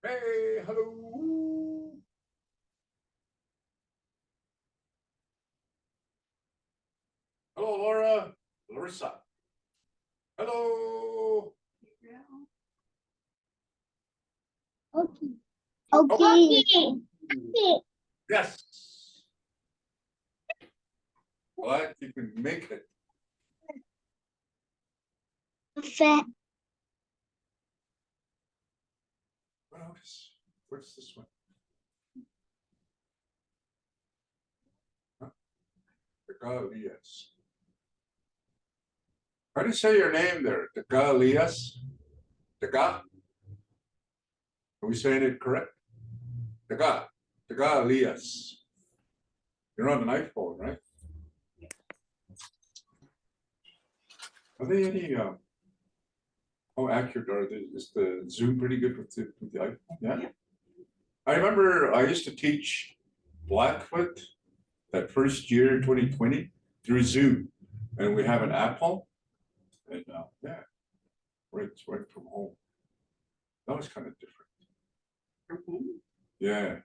Hey, hello. Hello, Laura. Larissa. Hello. Okay. Okay. Okay. Yes. What? You can make it. Fat. What's this one? Huh? Julius. How do you say your name there? Julius? Are we saying it correct? Julius. You're on the knife phone, right? Are they any how accurate are they? Is the Zoom pretty good with the iPhone? Yeah. I remember I used to teach Blackfoot that first year, 2020, through Zoom, and we have an Apple, and yeah, right from home. That was kind of different. From home? Yeah,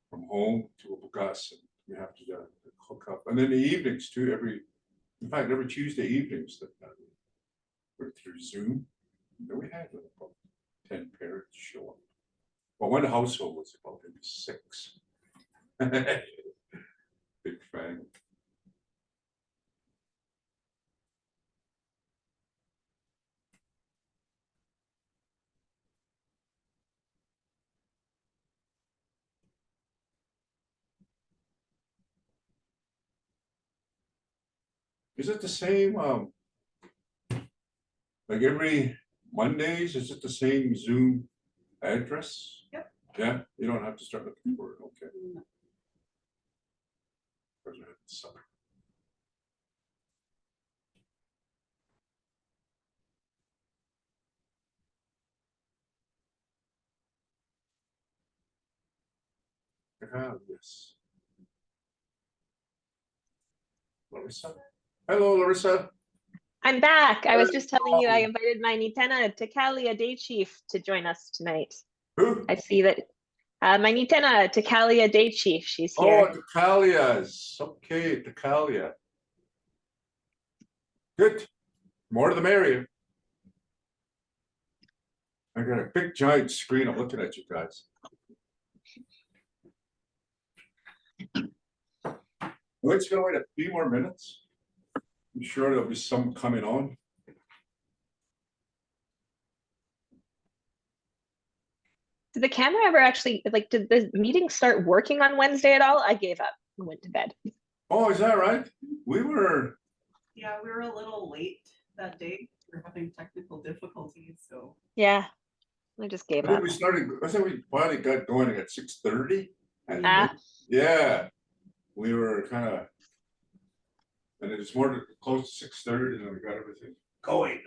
from home to a bus, and we have to hook up, and then the evenings too. In fact, every Tuesday evenings that we're through Zoom. And we had about 10 parents show up. Well, one household was about maybe 6. Big family. Is it the same? Like every Mondays, is it the same Zoom address? Yep. Yeah, you don't have to start looking for it. Okay. No. Yes. Larissa. Hello, Larissa. I'm back. I was just telling you I invited my Nitena Takalia Day Chief to join us tonight. Who? I see that my Nitena Takalia Day Chief, she's here. Oh, Tacalia's. Okay, Tacalia. Good. More the merrier. I got a big giant screen. I'm looking at you guys. We're just gonna wait a few more minutes. I'm sure there'll be some coming on. Did the camera ever actually, like, did the meeting start working on Wednesday at all? I gave up and went to bed. Oh, is that right? We were. Yeah, we were a little late that day. We were having technical difficulties, so. Yeah, I just gave I think up. we started. I think we finally got going at 6:30. Ah. Yeah, we were kind of, and it was more close to 6:30, and then we got everything going.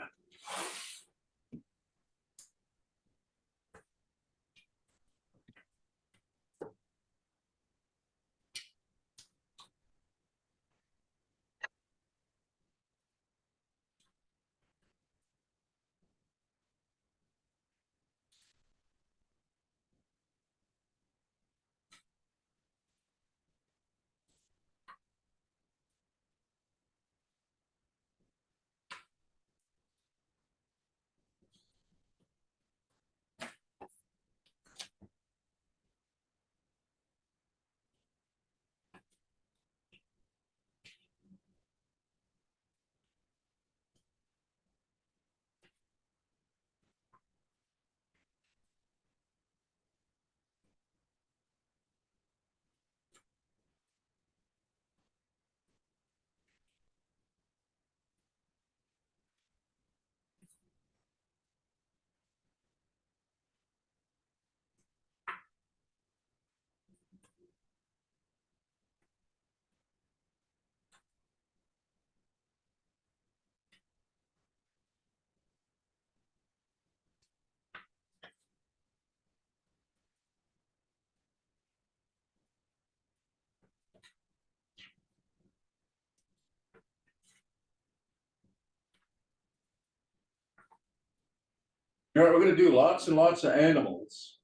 All right, we're going to do lots and lots of animals.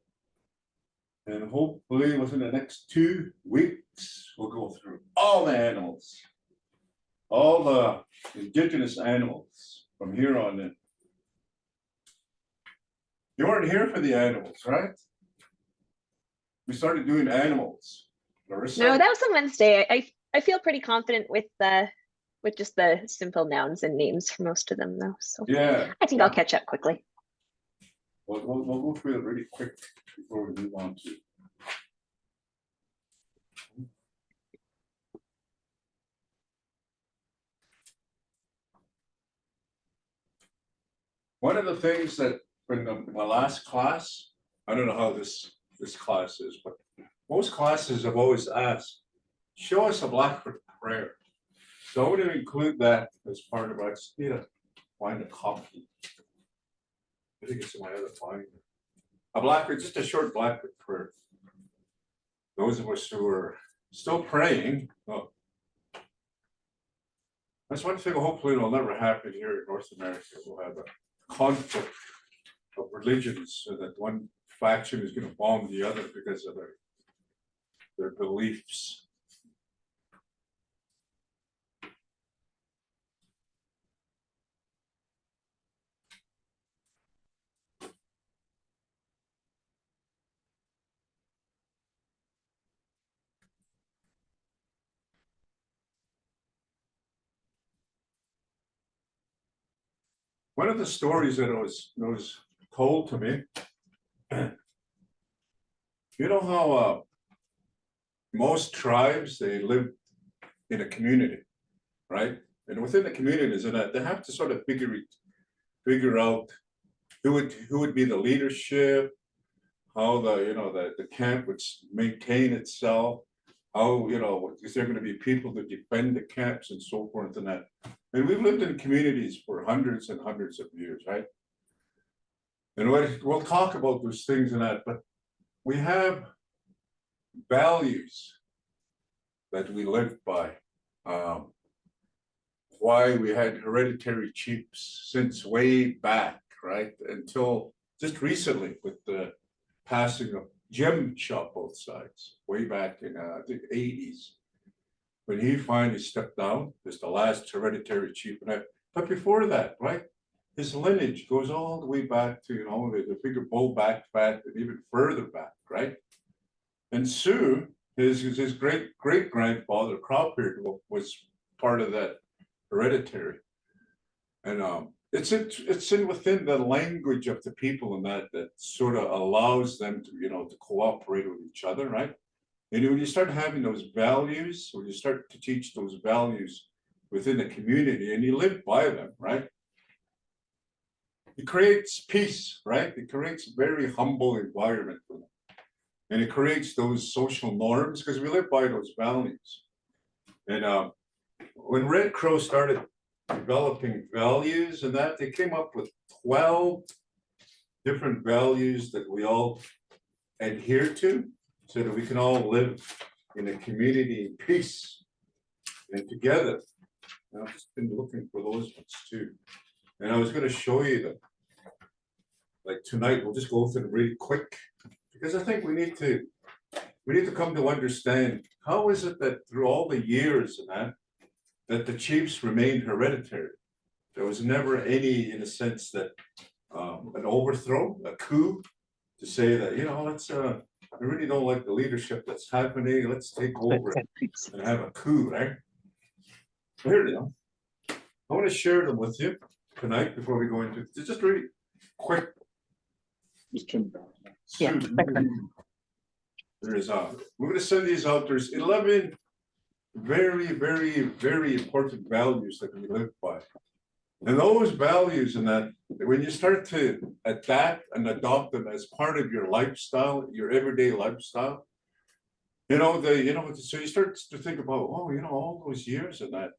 And hopefully within the next 2 weeks, we'll go through all the animals, all the indigenous animals from here on in. You weren't here for the animals, right? We started doing animals. Larissa? No, that was on Wednesday. I feel pretty confident with just the simple nouns and names for most of them though. So Yeah. I think I'll catch up quickly. We'll go through it really quick before we move on to. One of the things that in my last class, I don't know how this class is, but most classes have always asked, show us a Blackfoot prayer. So I would include that as part of, I just need to find a copy. I think it's in my other binder. A Blackfoot, just a short Blackfoot prayer. Those of us who are still praying, well, that's one thing hopefully it'll never happen here in North America. We'll have a conflict of religions so that one faction is going to bomb the other because of their beliefs. One of the stories that was told to me, you know how most tribes, they live in a community, right? And within the communities, and they have to sort of figure out who would be the leadership, how the camp would maintain itself, how is there going to be people to defend the camps and so forth and that. And we've lived in communities for hundreds and hundreds of years, right? And we'll talk about those things and that, but we have values that we live by. Why we had hereditary chiefs since way back, right? Until just recently with the passing of Jim shot both sides, way back in I think 80s. When he finally stepped down, as the last hereditary chief. But before that, right, his lineage goes all the way back to the bigger bull back fat and even further back, right? And Sioux, his great grandfather Crawford was part of that hereditary, and it's within the language of the people, and that sort of allows them to cooperate with each other, right? And when you start having those values, when you start to teach those values within the community and you live by them, right? It creates peace, right? It creates a very humble environment for them. And it creates those social norms because we live by those values. And when Red Crow started developing values and that, they came up with 12 different values that we all adhere to, so that we can all live in a community in peace and together. And I've just been looking for those ones too. And I was going to show you them. Like tonight, we'll just go through them really quick, because I think we need to come to understand how is it that through all the years and that the chiefs remained hereditary. There was never any, in a sense, that an overthrow, a coup, to say that, let's I really don't like the leadership that's happening. Let's take over and have a coup, right? So here they are. I want to share them with you tonight before we go into it. Just really quick. Yeah. There's we're going to send these out. There's 11 very, very, very important values that we live by. And those values and that, when you start to adapt and adopt them as part of your lifestyle, your everyday lifestyle, so you start to think about, all those years and that,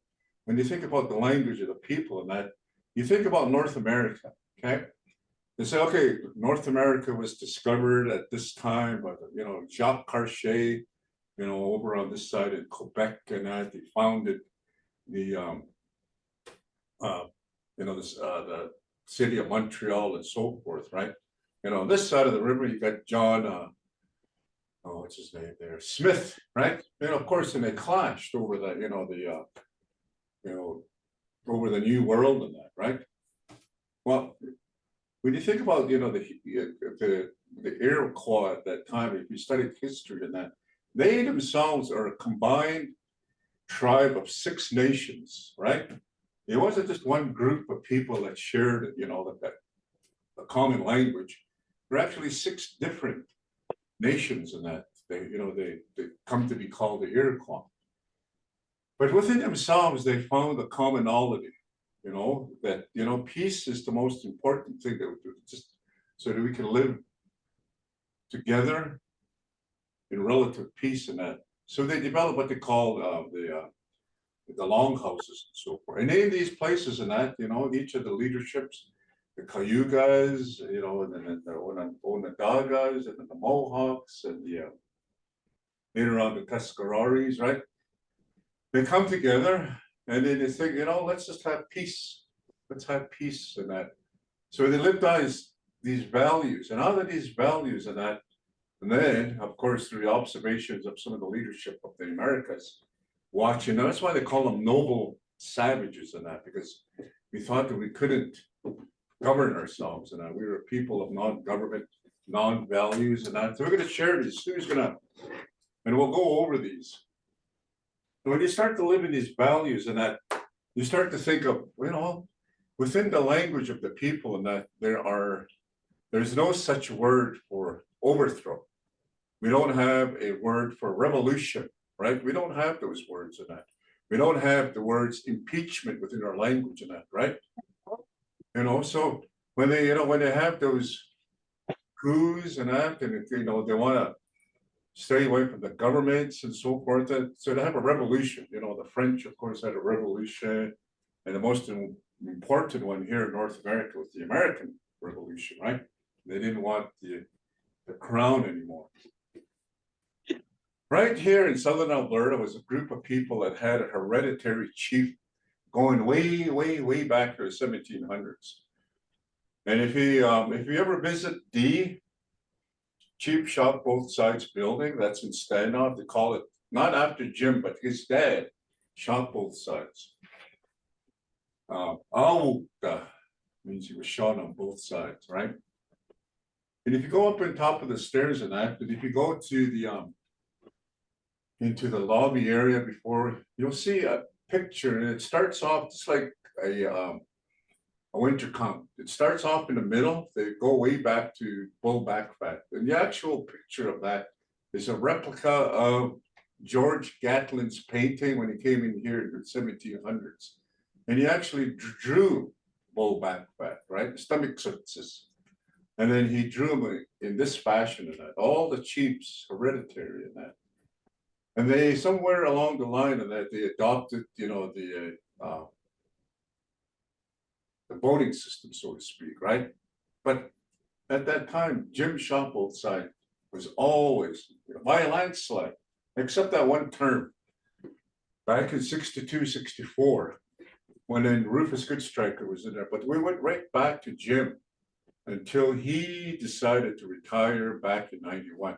when you think about the language of the people and that, you think about North America, okay? They say, okay, North America was discovered at this time by, Jacques Cartier, over on this side in Quebec, and that they founded the the city of Montreal and so forth, right? On this side of the river, you got John oh, what's his name there? Smith, right? And of course, and they clashed over the, you know, over the New World and that, right? Well, when you think about, the Iroquois at that time, if you studied history and that, they themselves are a combined tribe of 6 nations, right? It wasn't just one group of people that shared, that a common language. There are actually 6 different nations in that. They come to be called the Iroquois. But within themselves, they found a commonality, that, peace is the most important thing that we do, just so that we can live together in relative peace and that. So they developed what they call the longhouses and so forth. And in these places and that, each of the leaderships, the Cayugas, and then the Onondagas, and then the Mohawks, and later on the Tuscaroras, right? They come together and then they think, let's just have peace. Let's have peace and that. So they lived on these values, and out of these values and that, and then, of course, through the observations of some of the leadership of the Americas, watching, that's why they call them noble savages and that, because we thought that we couldn't govern ourselves and that we were a people of non-government, non-values and that. So we're going to share these. Stu's going to, and we'll go over these. And when you start to live in these values and that, you start to think of, within the language of the people and that there's no such word for overthrow. We don't have a word for revolution, right? We don't have those words in that. We don't have the words impeachment within our language in that, right? So when they have those coups and that, and they want to stay away from the governments and so forth, so they have a revolution. The French, of course, had a revolution, and the most important one here in North America was the American Revolution, right? They didn't want the crown anymore. Right here in southern Alberta was a group of people that had a hereditary chief going way, way, way back to the 1700s. And if you ever visit the Chief Shop Both Sides building, that's in Stanoff, they call it, not after Jim, but his dad, Shot Both Sides. Means he was shot on both sides, right? And if you go up on top of the stairs and that, and if you go to the into the lobby area before, you'll see a picture, and it starts off just like a winter come. It starts off in the middle. They go way back to Bull Backfat. And the actual picture of that is a replica of George Gatlin's painting when he came in here in the 1700s. And he actually drew Bull Backfat, right? Stomach cirrhosis. And then he drew him in this fashion and that. All the chiefs, hereditary in that. And they, somewhere along the line of that, they adopted, the voting system, so to speak, right? But at that time, Jim Shop Both Sides was always by a landslide, except that one term back in 62, 64, when then Rufus Goodstriker was in there. But we went right back to Jim until he decided to retire back in 91.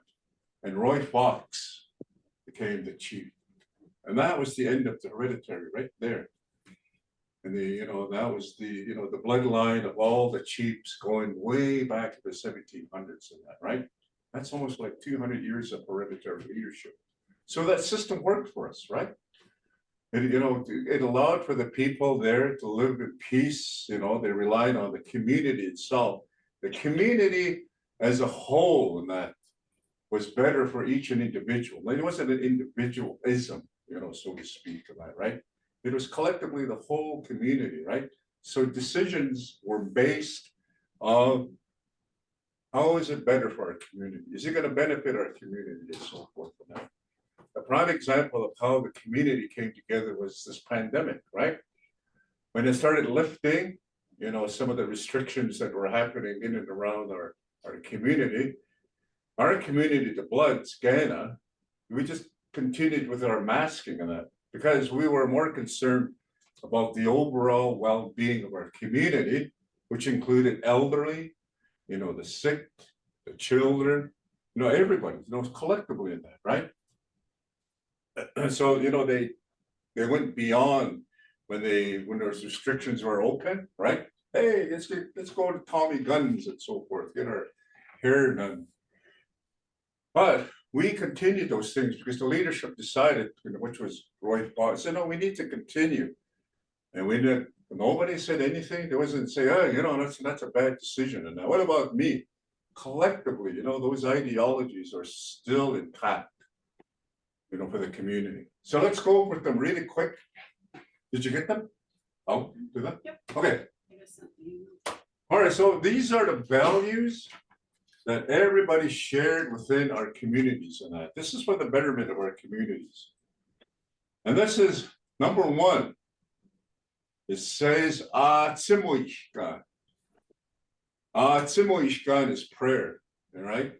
And Roy Fox became the chief. And that was the end of the hereditary right there. And that was the bloodline of all the chiefs going way back to the 1700s and that, right? That's almost like 200 years of hereditary leadership. So that system worked for us, right? And, it allowed for the people there to live in peace. They relied on the community itself. The community as a whole and that was better for each individual. It wasn't an individualism, so to speak, of that, right? It was collectively the whole community, right? So decisions were based on how is it better for our community? Is it going to benefit our community and so forth? A prime example of how the community came together was this pandemic, right? When it started lifting, some of the restrictions that were happening in and around our community, the Bloods, Ghana, we just continued with our masking and that because we were more concerned about the overall well-being of our community, which included elderly, the sick, the children, everybody, collectively in that, right? So, they went beyond when those restrictions were open, right? Hey, let's go to Tommy Guns and so forth, get our hair done. But we continued those things because the leadership decided, which was Roy Bott, said, no, we need to continue. And we did, nobody said anything. There wasn't say, oh, that's a bad decision. And now what about me? Collectively, those ideologies are still intact, for the community. So let's go over them really quick. Did you get them? Oh, do that? Yep. Okay. I just sent you. All right. So these are the values that everybody shared within our communities, and that this is for the betterment of our communities. And this is number one. It says Tsimuishkan. Tsimuishkan is prayer. All right.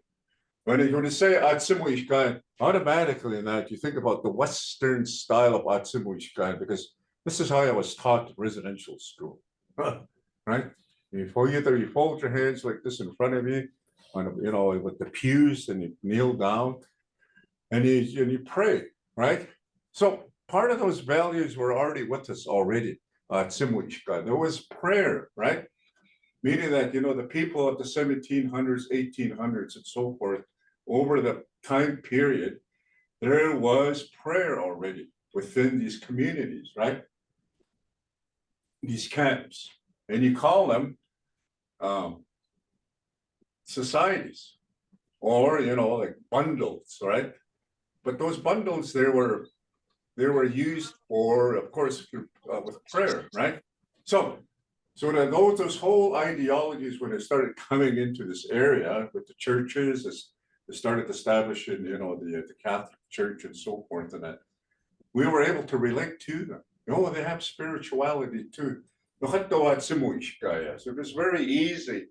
When you say Tsimuishkan, automatically in that you think about the Western style of Tsimuishkan, because this is how I was taught in residential school. Right? You fold your hands like this in front of you, with the pews, and you kneel down and you pray, right? So part of those values were already with us already. There was prayer, right? Meaning that, the people of the 1700s, 1800s, and so forth, over the time period, there was prayer already within these communities, right? These camps, and you call them societies, or like bundles, right? But those bundles, they were used for, of course, with prayer, right? So those whole ideologies, when they started coming into this area with the churches, they started establishing, the Catholic Church and so forth, and that we were able to relate to them. They have spirituality too. So it was very easy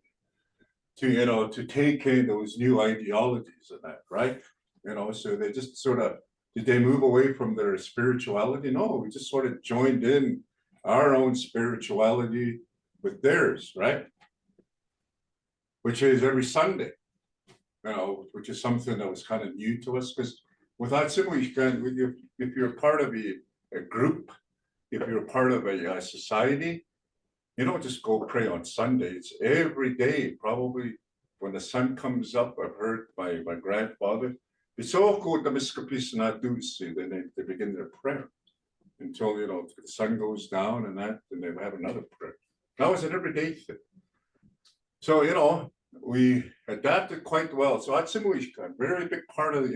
to take in those new ideologies and that, right? So they just did they move away from their spirituality? No, we just sort of joined in our own spirituality with theirs, right? Which is every Sunday, which is something that was kind of new to us, because without Tsimuishkan, if you're part of a group, if you're part of a society, you don't just go pray on Sunday. It's every day, probably when the sun comes up. I've heard my grandfather, then they begin their prayer until the sun goes down, and then they have another prayer. That was an everyday thing. So we adapted quite well. So Atsimuishkan, very big part of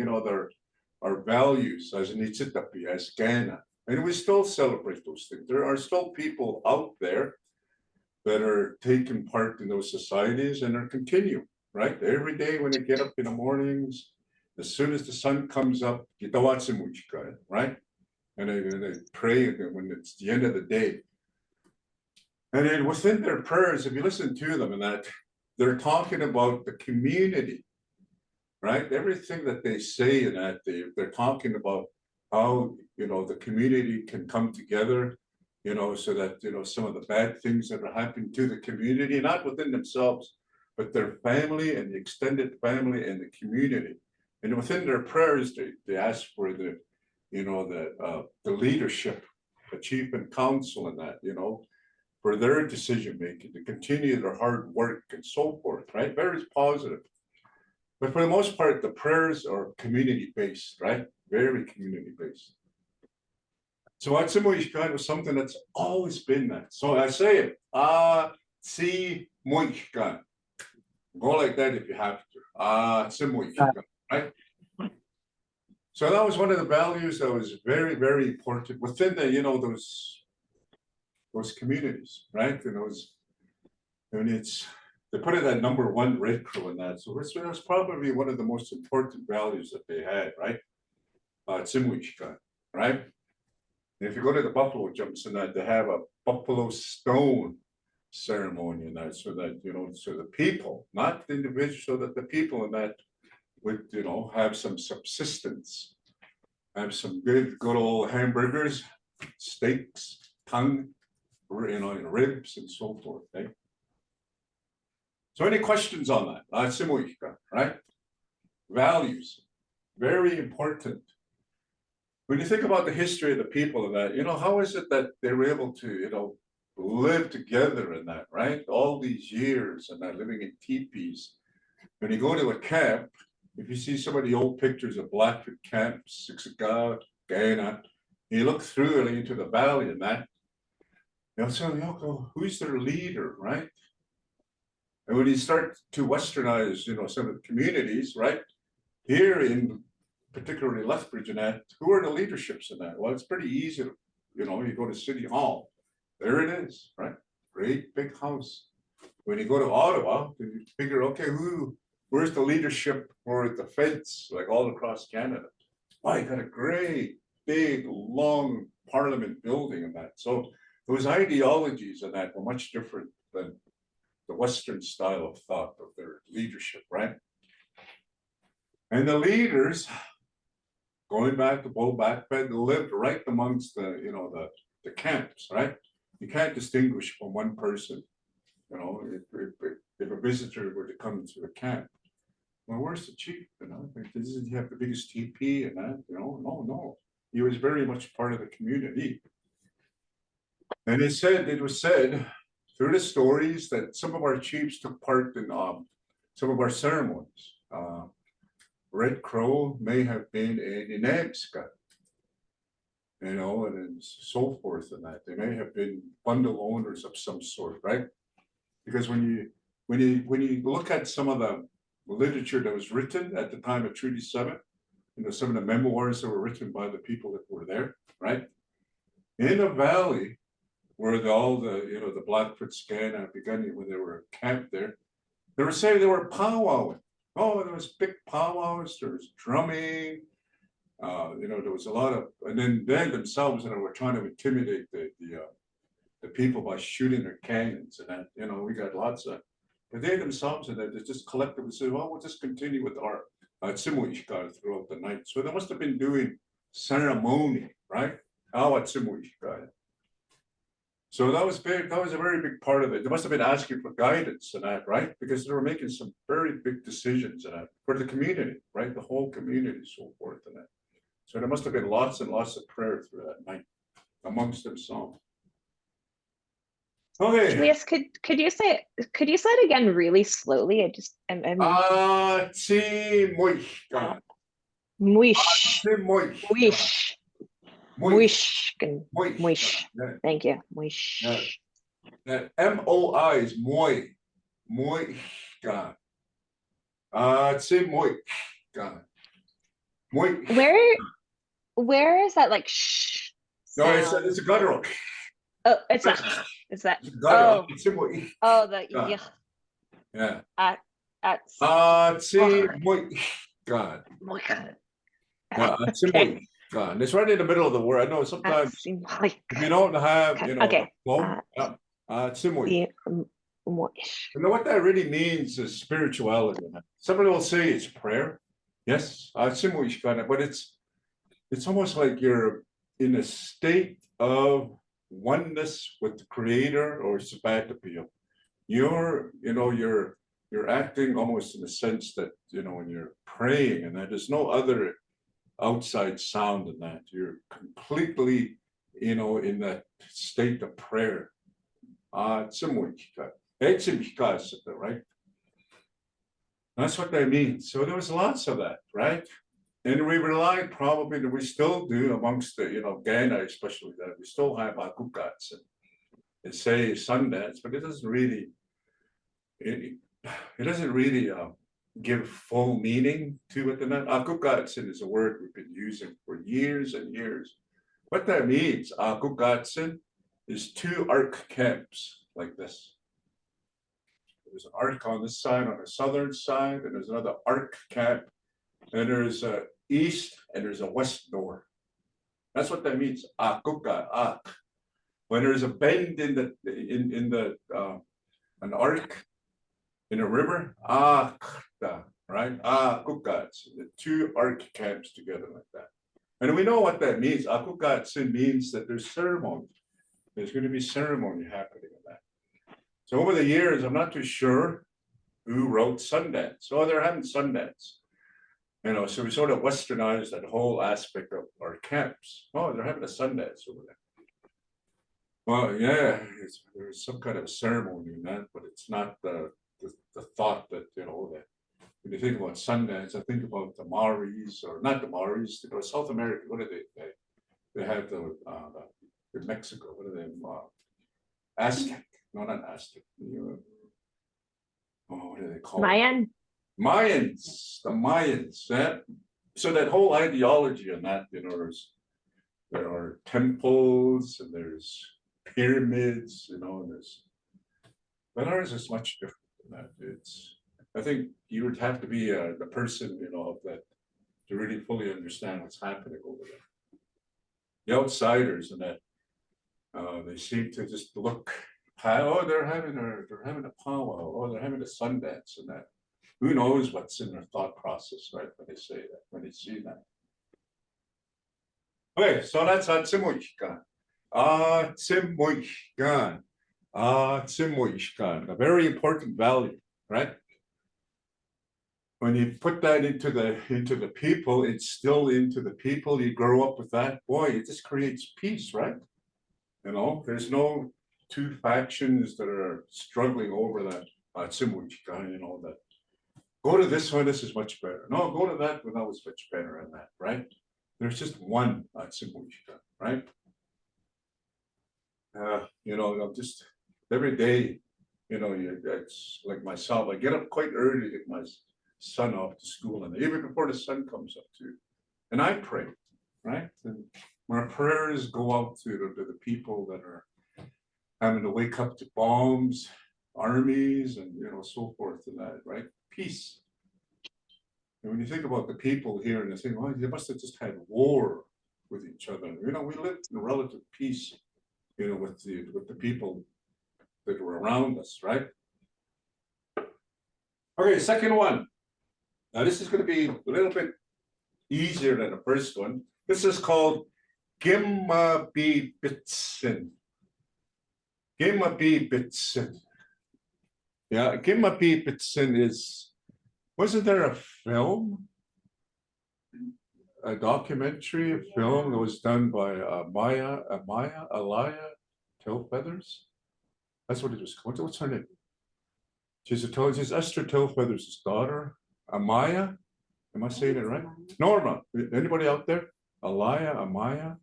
our values as Nitsitapi, as Ghana. And we still celebrate those things. There are still people out there that are taking part in those societies and are continuing, right? Every day when they get up in the mornings, as soon as the sun comes up, right? And they pray when it's the end of the day. And then within their prayers, if you listen to them, and that they're talking about the community, right? Everything that they say, and that they're talking about how the community can come together, so that some of the bad things that are happening to the community, not within themselves, but their family and the extended family and the community. And within their prayers, they ask for the leadership, the chief and council, and that for their decision making, to continue their hard work and so forth, right? Very positive. But for the most part, the prayers are community based, right? Very community based. So Atsimuishkan was something that's always been that. So I say it, Atsimuishkan. Go like that if you have to. Atsimuishkan, right? So that was one of the values that was very, very important within the, those communities, right? And they put it at number one red crew in that. So it was probably one of the most important values that they had, right? Tsimuishkan, right? And if you go to the buffalo jumps and that, they have a buffalo stone ceremony and that, so that, so the people, not the individual, so that the people in that would, have some subsistence, have some good old hamburgers, steaks, tongue, and ribs and so forth, right? So any questions on that? Tsimuishkan, right? values, very important. When you think about the history of the people and that, how is it that they were able to, live together in that, right? All these years and that living in teepees. When you go to a camp, if you see some of the old pictures of Blackfoot camps, Siksika, Guyana, you look through and into the valley and that, so go, who's their leader, right? And when you start to westernize, some of the communities, right? Here in particularly Lethbridge and that, who are the leaderships in that? Well, it's pretty easy to, you go to City Hall, there it is, right? Great big house. When you go to Ottawa, you figure, okay, where's the leadership for the feds, like all across Canada? Well, you got a great, big, long parliament building and that. So those ideologies and that were much different than the Western style of thought of their leadership, right? And the leaders, going back to Bull Backbed, lived right amongst the camps, right? You can't distinguish from one person, if a visitor were to come to a camp. Well, where's the chief? Doesn't he have the biggest TP and that? No. He was very much part of the community. And it was said through the stories that some of our chiefs took part in some of our ceremonies. Red Crow may have been in Amska, and so forth and that. They may have been bundle owners of some sort, right? Because when you look at some of the literature that was written at the time of Treaty 7, some of the memoirs that were written by the people that were there, right? In the valley, where all the Blackfoot scan had begun when they were camped there, they were saying they were powwowing. Oh, there was big powwows, there was drumming, there was a lot of, and then they themselves, were trying to intimidate the people by shooting their cannons and that, we got lots of, but they themselves and they just collectively said, well, we'll just continue with our Tsimuishka throughout the night. So they must have been doing ceremony, right? Tsimuishka. So that was big. That was a very big part of it. They must have been asking for guidance and that, right? Because they were making some very big decisions and that for the community, right? The whole community, so forth and that. So there must have been lots and lots of prayer through that night amongst themselves. Okay. Julius, could you say it again really slowly? I'm Tsimuishka. Muish. Tsimuishka. Muish. Muish. Muish. Thank you. Muish. That MOI is moi. Moishka. Tsimuishka. Where is that like shh? No, it's a guttural. Oh, it's that. Guttural. Oh, the Yeah. Yeah. at Tsimuishka. Yeah, Tsimuishka. And it's right in the middle of the word. I know sometimes if you don't have, okay. Tsimuishka. You know what that really means is spirituality. Somebody will say it's prayer. Yes, Tsimuishka, but it's almost like you're in a state of oneness with the creator or sabbatical. You're acting almost in the sense that, when you're praying and that there's no other outside sound in that. You're completely, in that state of prayer. Right? That's what that means. So there was lots of that, right? And we relied probably that we still do amongst the, Ghana especially, that we still have akukats and say Sundance, but it doesn't really, give full meaning to it. And that akukatsin is a word we've been using for years and years. What that means, akukatsin, is two arc camps like this. There's an arc on this side, on the southern side, and there's another arc camp, and there's a east and there's a west door. That's what that means. Akuka, ak. When there's a bend in the an arc in a river, akta, right? Akukats, the two arc camps together like that. And we know what that means. Akukatsin means that there's ceremony. There's going to be ceremony happening in that. So over the years, I'm not too sure who wrote Sundance. So they're having Sundance. You know, so we sort of westernized that whole aspect of our camps. Oh, they're having a Sundance over there. Well, yeah, there's some kind of a ceremony in that, but it's not the thought that, you know, that when you think about Sundance, I think about the Maoris, or not the Maoris, you know, South America. What are they? They have in Mexico. What are they? Aztec. No, not Aztec. What do they call it? Mayan. Mayans. The Mayans. Yeah. So that whole ideology on that, you know, there are temples and there's pyramids, you know, and but ours is much different than that. I think you would have to be the person, you know, that to really fully understand what's happening over there. The outsiders and that they seem to just look, oh, they're having a powwow, oh, they're having a Sundance and that. Who knows what's in their thought process, right? When they say that, when they see that. Okay, so that's Atsimojkan. Atsimojkan. Atsimojkan. A very important value, right? When you put that into the people, it's still into the people. You grow up with that, boy, it just creates peace, right? You know, there's no two factions that are struggling over that Atsimojkan, you know, that go to this one, this is much better. No, go to that one, that was much better than that, right? There's just one Atsimojkan, right? You know, just every day, you know, it's like myself, I get up quite early to get my son off to school, and even before the sun comes up too. And I pray, right? And my prayers go out to the people that are having to wake up to bombs, armies, and, you know, so forth and that, right? Peace. And when you think about the people here and they think, oh, they must have just had war with each other. You know, we lived in relative peace, you know, with the people that were around us, right? Okay, second one. Now this is going to be a little bit easier than the first one. This is called Gimmabibitsin. Gimmabibitsin. Yeah, Gimmabibitsin is, wasn't there a film? A documentary, a film that was done by Alaya Tailfeathers? That's what it was called. What's her name? She's Esther Tailfeathers' daughter. Amaya? Am I saying it right? Norma. Anybody out there? Amaya?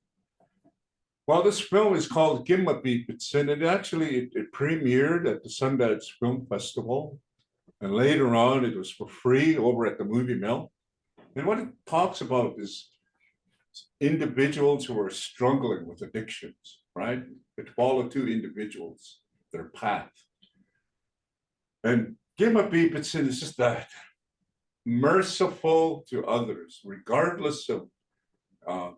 Well, this film is called Gimmabibitsin, and actually it premiered at the Sundance Film Festival. And later on, it was for free over at the Movie Mill. And what it talks about is individuals who are struggling with addictions, right? It follow two individuals, their path. And Gimmabibitsin is just that merciful to others, regardless of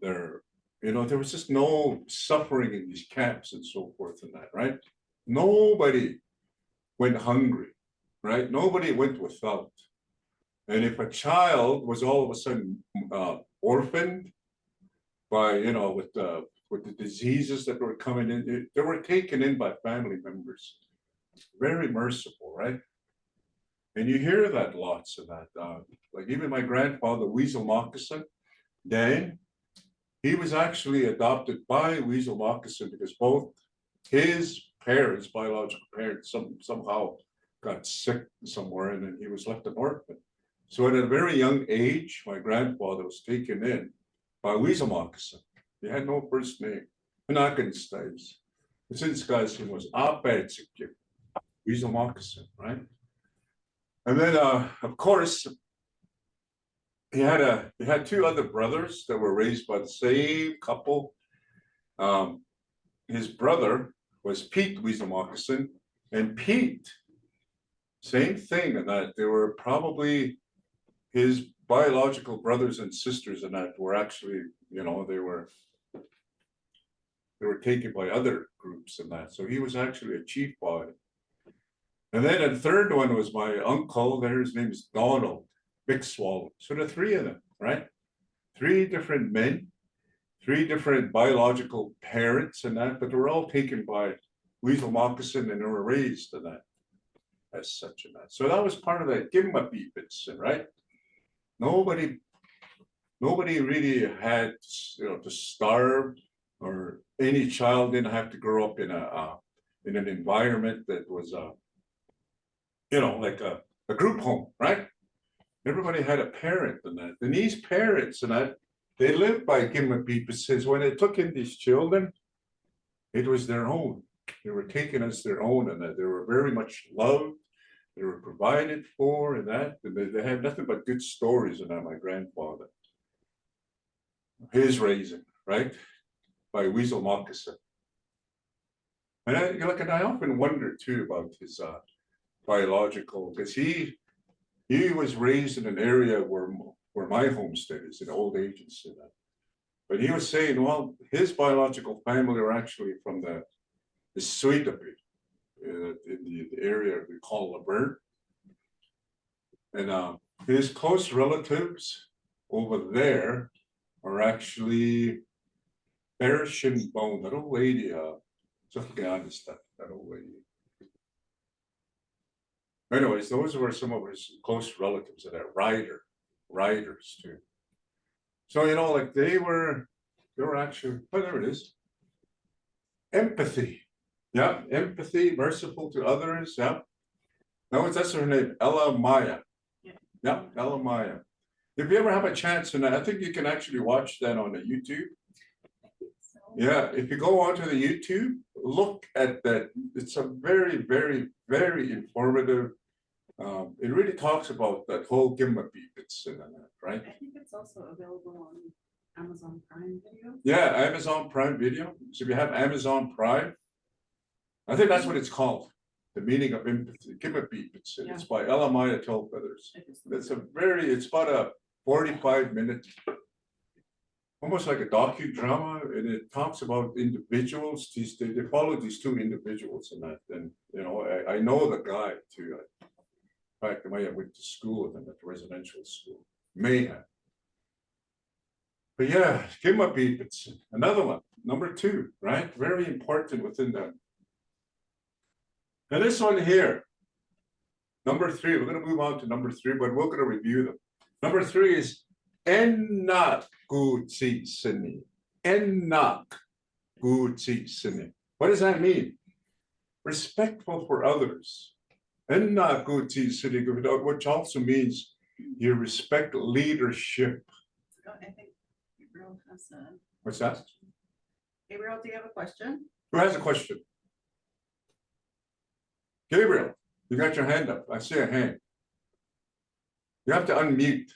their, you know, there was just no suffering in these camps and so forth and that, right? Nobody went hungry, right? Nobody went without. And if a child was all of a sudden orphaned by, you know, with the diseases that were coming in, they were taken in by family members. Very merciful, right? And you hear that lots of that. Like even my grandfather, Weasel Moccasin, Dan, he was actually adopted by Weasel Moccasin because both his parents, biological parents, somehow got sick somewhere, and then he was left an orphan. So at a very young age, my grandfather was taken in by Weasel Moccasin. He had no first name. Pinnakensteins. This guy's name was Apetsik, Weasel Moccasin, right? And then, of course, he had two other brothers that were raised by the same couple. His brother was Pete Weasel Moccasin, and Pete, same thing, and that they were probably his biological brothers and sisters, and that were actually, you know, they were taken by other groups and that. So he was actually a chief boy. And then a third one was my uncle there. His name is Donald Big Swallow. So the three of them, right? Three different men, three different biological parents and that, but they were all taken by Weasel Moccasin and they were raised in that as such and that. So that was part of that Gimmabibitsin, right? Nobody nobody really had, to starve, or any child didn't have to grow up in in an environment that was, like a group home, right? Everybody had a parent and that. And these parents and that, they lived by Gimmapi, says when they took in these children, it was their own. They were taken as their own, and that they were very much loved. They were provided for, and that. And they had nothing but good stories about my grandfather. His raising, right? By Weasel Moccasin. And I often wonder too about his biological, because he was raised in an area where my homestead is, in old agency. But he was saying, well, his biological family are actually from the Suitapi, in the area we call Laverne. And his close relatives over there are actually Berishin Bone, that old lady, that old lady. Anyways, those were some of his close relatives that are riders too. So, like they were actually, oh, there it is. Empathy. Yeah, empathy, merciful to others. Yeah. No, that's her name, Ella Maya. Yeah, Ella Maya. If you ever have a chance, and I think you can actually watch that on the YouTube. Yeah, if you go onto the YouTube, look at that. It's a very, very, very informative. It really talks about that whole Gimmapi bits in that, right? I think it's also available on Amazon Prime Video. Yeah, Amazon Prime Video. So if you have Amazon Prime, I think that's what it's called. The meaning of empathy, Gimmapi bits. It's by Ella Maya Feathers. It's about a 45-minute, almost like a docudrama, and it talks about individuals. They follow these two individuals in that. And I know the guy too. In fact, I might have went to school with him at the residential school. May have. But yeah, Gimmapi, it's another one, number 2, right? Very important within that. And this one here, number 3, we're going to move on to number 3, but we're going to review them. Number 3 is Enak Gutsi Sini. Enak Gutsi Sini. What does that mean? Respectful for others. Enak Gutsi Sini, which also means you respect leadership. I think Gabriel has a. What's that? Gabriel, do you have a question? Who has a question? Gabriel, you got your hand up. I see a hand. You have to unmute.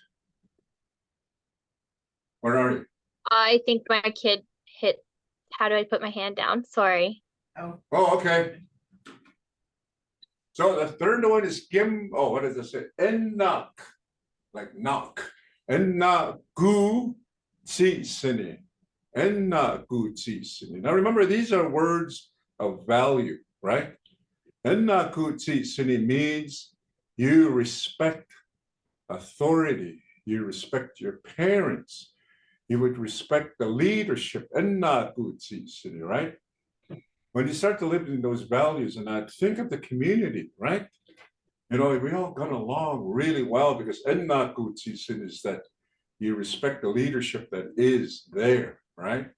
Where are you? I think my kid hit. How do I put my hand down? Sorry. Oh, okay. So the third one is what does it say? Enak, like knock. Enak gu tsi sini. Enak gu tsi sini. Now remember, these are words of value, right? Enak gu tsi sini means you respect authority. You respect your parents. You would respect the leadership. Enak gu tsi sini, right? When you start to live in those values and that, think of the community, right? We all got along really well because enak gu tsi sini is that you respect the leadership that is there, right?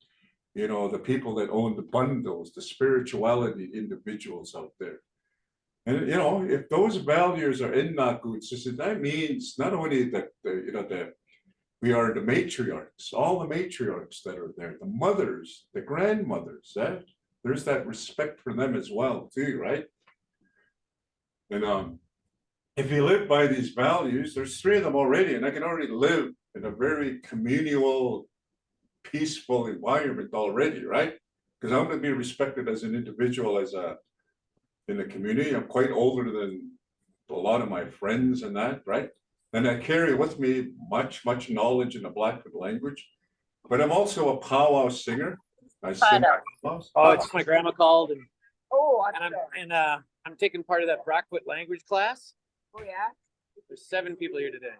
The people that own the bundles, the spirituality individuals out there. And if those values are enak gu tsi sini, that means not only that that we are the matriarchs, all the matriarchs that are there, the mothers, the grandmothers, there's that respect for them as well too, right? And if you live by these values, there's 3 of them already, and I can already live in a very communal, peaceful environment already, right? Because I'm going to be respected as an individual, in the community. I'm quite older than a lot of my friends and that, right? And I carry with me much knowledge in the Blackfoot language, but I'm also a powwow singer. I sing. Oh, it's my grandma called, and I'm taking part of that Blackfoot language class. Oh yeah. There's 7 people here today.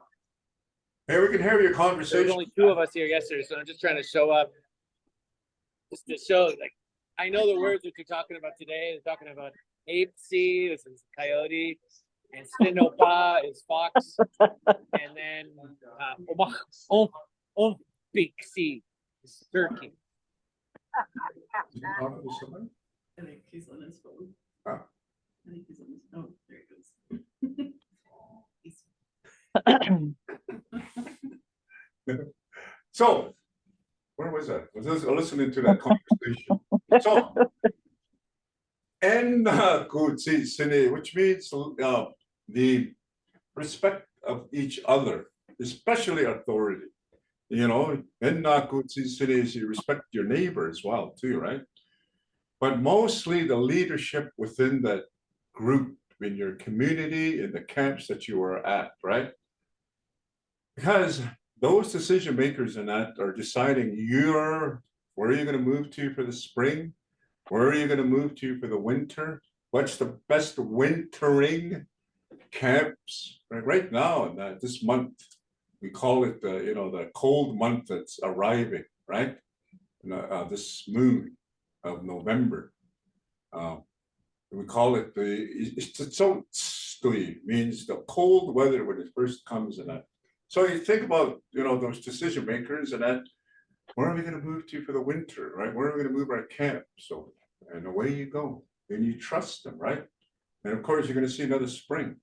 Hey, we can hear your conversation. There's only 2 of us here yesterday, so I'm just trying to show up, just to show. I know the words that you're talking about today. They're talking about ape sea. This is coyote, and stinopa is fox, and then big C is Turkey. Is he talking to somebody? I think he's on his phone. Ah. I think he's on his, oh, there he goes. He's- So, where was I? Was I listening to that conversation? So, and good see, which means the respect of each other, especially authority. You know, and good see, you respect your neighbor as well, too, right? But mostly the leadership within that group, in your community, in the camps that you are at, right? Because those decision makers in that are deciding where are you going to move to for the spring? Where are you going to move to for the winter? What's the best wintering camps? Right now, in this month, we call it the cold month that's arriving, right? This moon of November. We call it means the cold weather when it first comes in that. So you think about those decision makers and that, where are we going to move to for the winter, right? Where are we going to move our camp? So, and away you go. And you trust them, right? And of course, you're going to see another spring.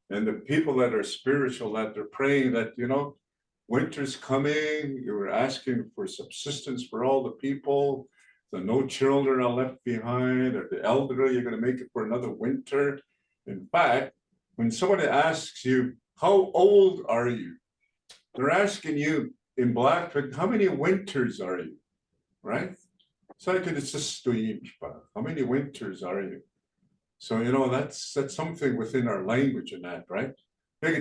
And the people that are spiritual, that they're praying that, winter's coming, you're asking for subsistence for all the people, so no children are left behind, or the elderly, you're going to make it for another winter. In fact, when somebody asks you, how old are you? They're asking you in Blackfoot, how many winters are you? Right? So it's just how many winters are you? So that's something within our language in that, right? How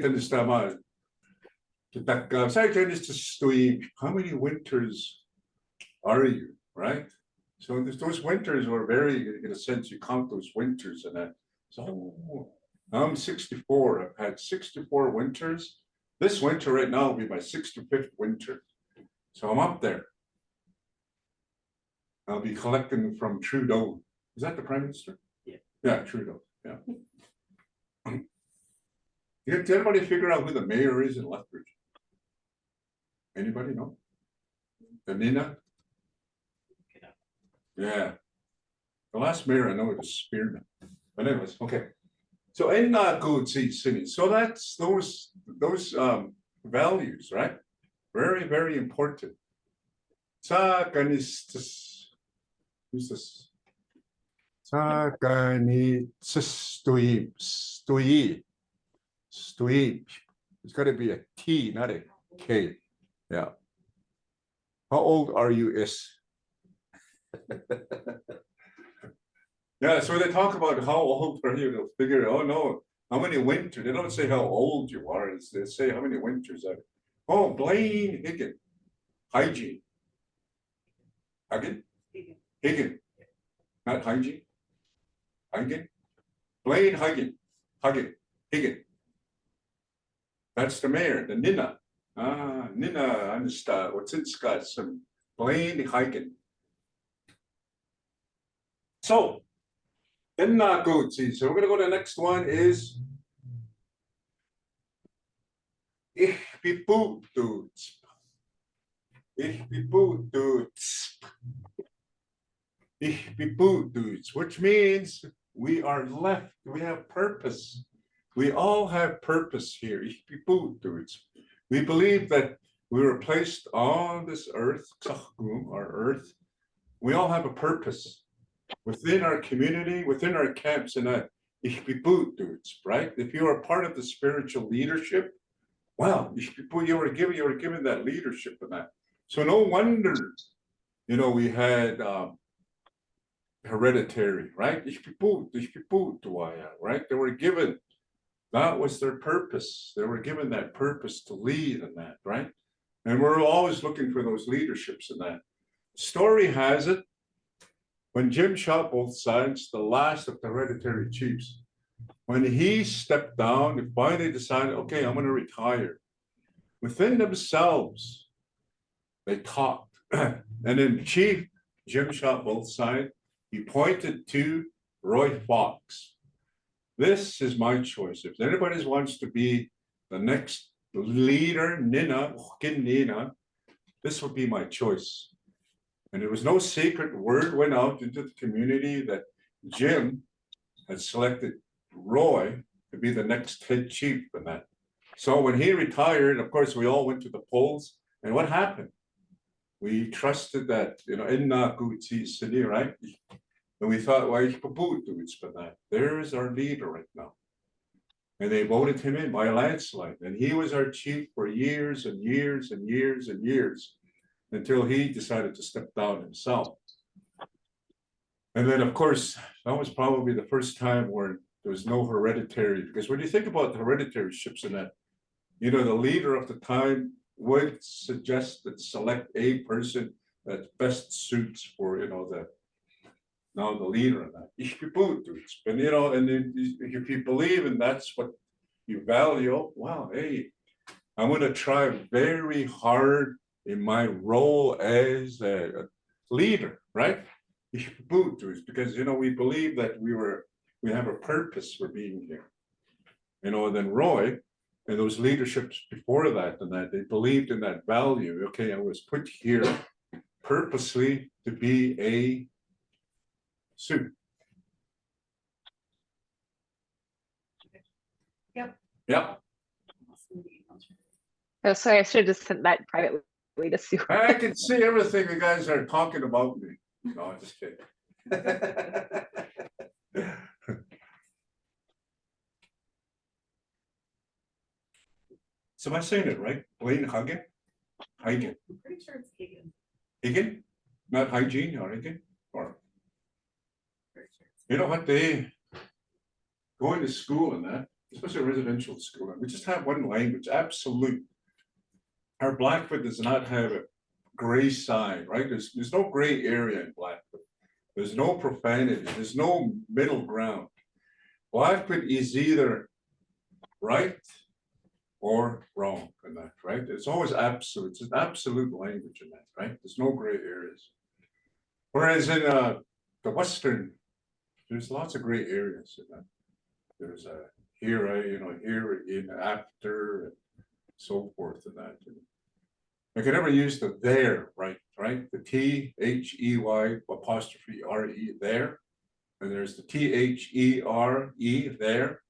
many winters are you? Right? So those winters were very, in a sense, you count those winters and that. So I'm 64. I've had 64 winters. This winter right now will be my 65th winter. So I'm up there. I'll be collecting from Trudeau. Is that the Prime Minister? Yeah. Yeah, Trudeau. Yeah. Did anybody figure out who the mayor is in Lethbridge? Anybody know? The Nina? Yeah. The last mayor I know was Spearman. But anyways, okay. So in good city. So that's those values, right? Very, very important. Who's this? Stoim. It's got to be a T, not a K. Yeah. How old are you, is? Yeah, so they talk about how old are you, they'll figure, oh no, how many winters, they don't say how old you are, they say how many winters are. Oh, Blaine Higgin, hygiene. Higgin, not hygiene. Higgin, Blaine Higgin. That's the mayor, the Nina. Nina, understand, what's in Scott, some Blaine Higgin. So, then good. See, so we're gonna go to the next one is Ich bebucht. Which means we are left, we have purpose. We all have purpose here. We believe that we were placed on this earth, our earth. We all have a purpose within our community, within our camps, and right? If you are part of the spiritual leadership, well, you were given that leadership in that. So no wonder, we had hereditary, right? Right? They were given, that was their purpose. They were given that purpose to lead in that, right? And we're always looking for those leaderships in that. Story has it, when Jim shot both sides, the last of the hereditary chiefs, when he stepped down and finally decided, okay, I'm going to retire, within themselves, they talked. And then Chief Jim shot both sides, he pointed to Roy Fox. This is my choice. If anybody wants to be the next leader, Nina, this would be my choice. And there was no secret word went out into the community that Jim had selected Roy to be the next head chief and that. So when he retired, of course, we all went to the polls. And what happened? We trusted that, right? And we thought, why there's our leader right now. And they voted him in by a landslide. And he was our chief for years and years and years and years until he decided to step down himself. And then, of course, that was probably the first time where there was no hereditary, because when you think about the hereditary ships in that, the leader of the time would suggest that select a person that best suits for, the leader of that. And, and if you believe and that's what you value, wow, hey, I'm going to try very hard in my role as a leader, right? Because, we believe that we have a purpose for being here. Then Roy and those leaderships before that and that, they believed in that value. Okay, I was put here purposely to be a suit. Yep. Yep. Oh, sorry, I should have just sent that privately to Sue. I can see everything you guys are talking about me. No, I'm just kidding. So am I saying it right? Wayne Hagen? Hagen. I'm pretty sure it's Hagen. Hagen? Not hygiene or Hagen? Or Pretty sure it's what they going to school and that, especially residential school, we just have one language, absolute. Our Blackfoot does not have a gray side, right? There's no gray area in Blackfoot. There's no profanity. There's no middle ground. Blackfoot is either right or wrong in that, right? It's always absolute. It's an absolute language in that, right? There's no gray areas. Whereas in the Western, there's lots of gray areas in that. There's a here, here in after and so forth and that. I can never use the there, right? The THEY apostrophe RE there. And there's the THERE there.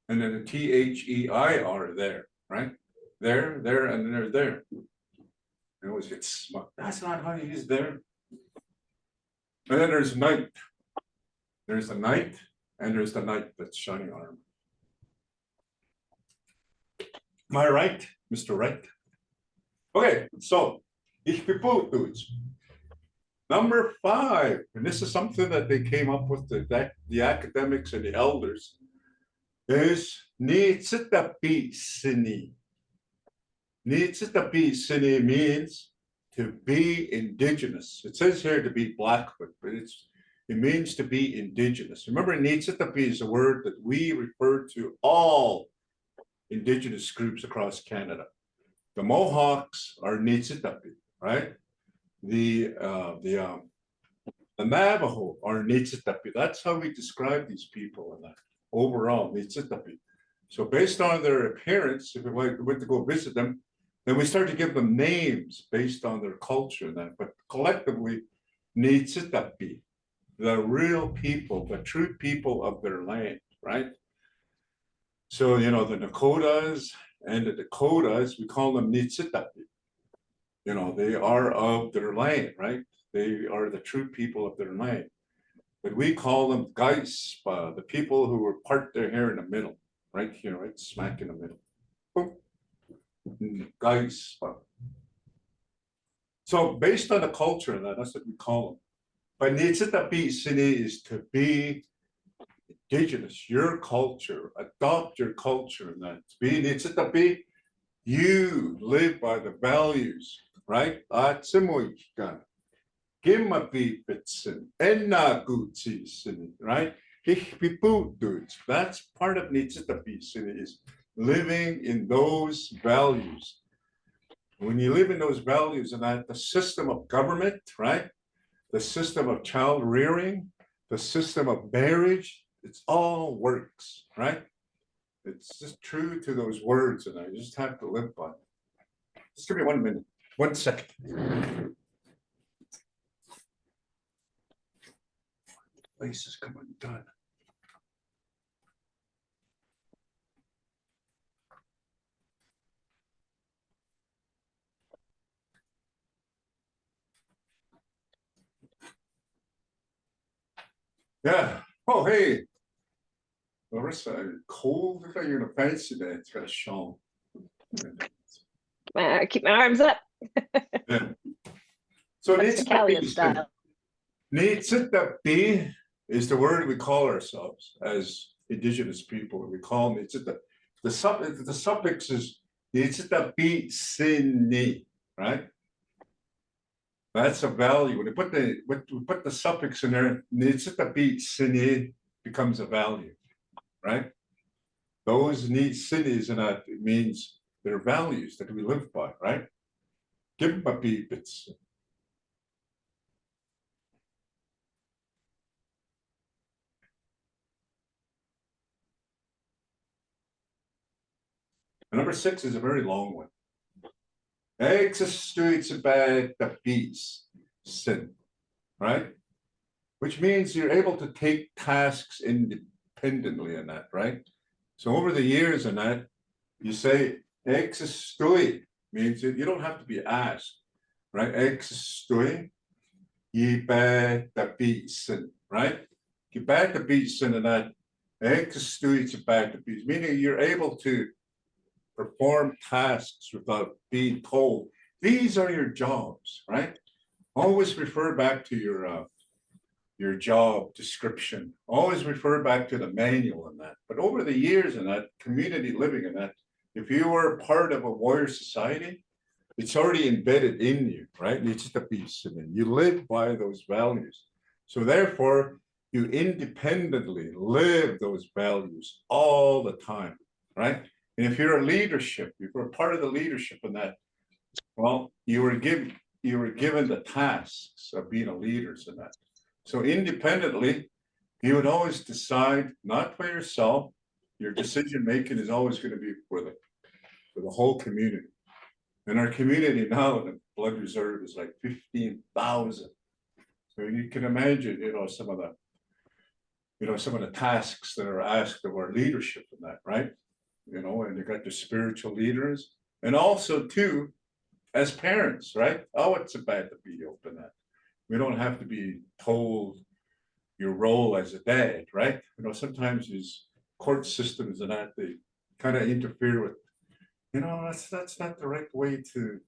And then the THEIR there, right? There, and then there. I always get smart. That's not how you use there. And then there's night. There's the night, and there's the night that's shining on him. Am I right, Mr. Right? Okay, so ich dudes. Number 5, and this is something that they came up with, the academics and the elders, is Nitsitapi Sini. Nitsitapi Sini means to be indigenous. It says here to be Blackfoot, but it means to be indigenous. Remember, Nitsitapi is a word that we refer to all indigenous groups across Canada. The Mohawks are Nitsitapi, right? The Navajo are Nitsitapi. That's how we describe these people in that overall, Nitsitapi. So based on their appearance, if we went to go visit them, then we start to give them names based on their culture and that. But collectively, Nitsitapi, the real people, the true people of their land, right? So, the Dakotas and the Dakotas, we call them Nitsitapi. They are of their land, right? They are the true people of their land. But we call them Gaispa, the people who were part their hair in the middle, right here, right smack in the middle. Gaispa. So based on the culture, that's what we call them. But Nitsitapi Sini is to be indigenous, your culture, adopt your culture, and that. To be Nitsitapi, you live by the values, right? Atsemoikan, Gimapi Pitsin, Enagutsi Sini, right? Dudes. That's part of Nitsitapi Sini, is living in those values. When you live in those values and that, the system of government, right? The system of child rearing, the system of marriage, it's all works, right? It's just true to those words, and I just have to live by it. Just give me 1 minute. 1 second. Place is coming done. Yeah. Oh, hey. Larissa, cold. Look like you're in a fancy day. It's got a shawl. Keep my arms up. Yeah. So That's Italian style. Nitsitapi is the word we call ourselves as indigenous people. We call Nitsita. The suffix is Nitsitapi sini, right? That's a value. When you put the suffix in there, Nitsitapi sini becomes a value, right? Those sinis and that means they're values that we live by, right? Gimpapi bits. Number 6 is a very long one. Existuitsabad the beats sin, right? Which means you're able to take tasks independently in that, right? So over the years in that, you say existui means that you don't have to be asked, right? Existui, yibad the beats sin, right? Yibad the beats sin in that existuitsabad the beats, meaning you're able to perform tasks without being told. These are your jobs, right? Always refer back to your job description. Always refer back to the manual in that. But over the years in that community living in that, if you were part of a warrior society, it's already embedded in you, right? It's the piece, and you live by those values. So therefore, you independently live those values all the time, right? And if you're a leadership, if you're a part of the leadership in that, well, you were given the tasks of being a leader in that. So independently, you would always decide not for yourself. Your decision making is always going to be for the whole community. And our community now, the blood reserve is like 15,000. So you can imagine, some of the tasks that are asked of our leadership in that, right? And you got the spiritual leaders, and also too, as parents, right? Oh, it's bad to be open that. We don't have to be told your role as a dad, right? Sometimes these court systems and that they kind of interfere with, that's not the right way to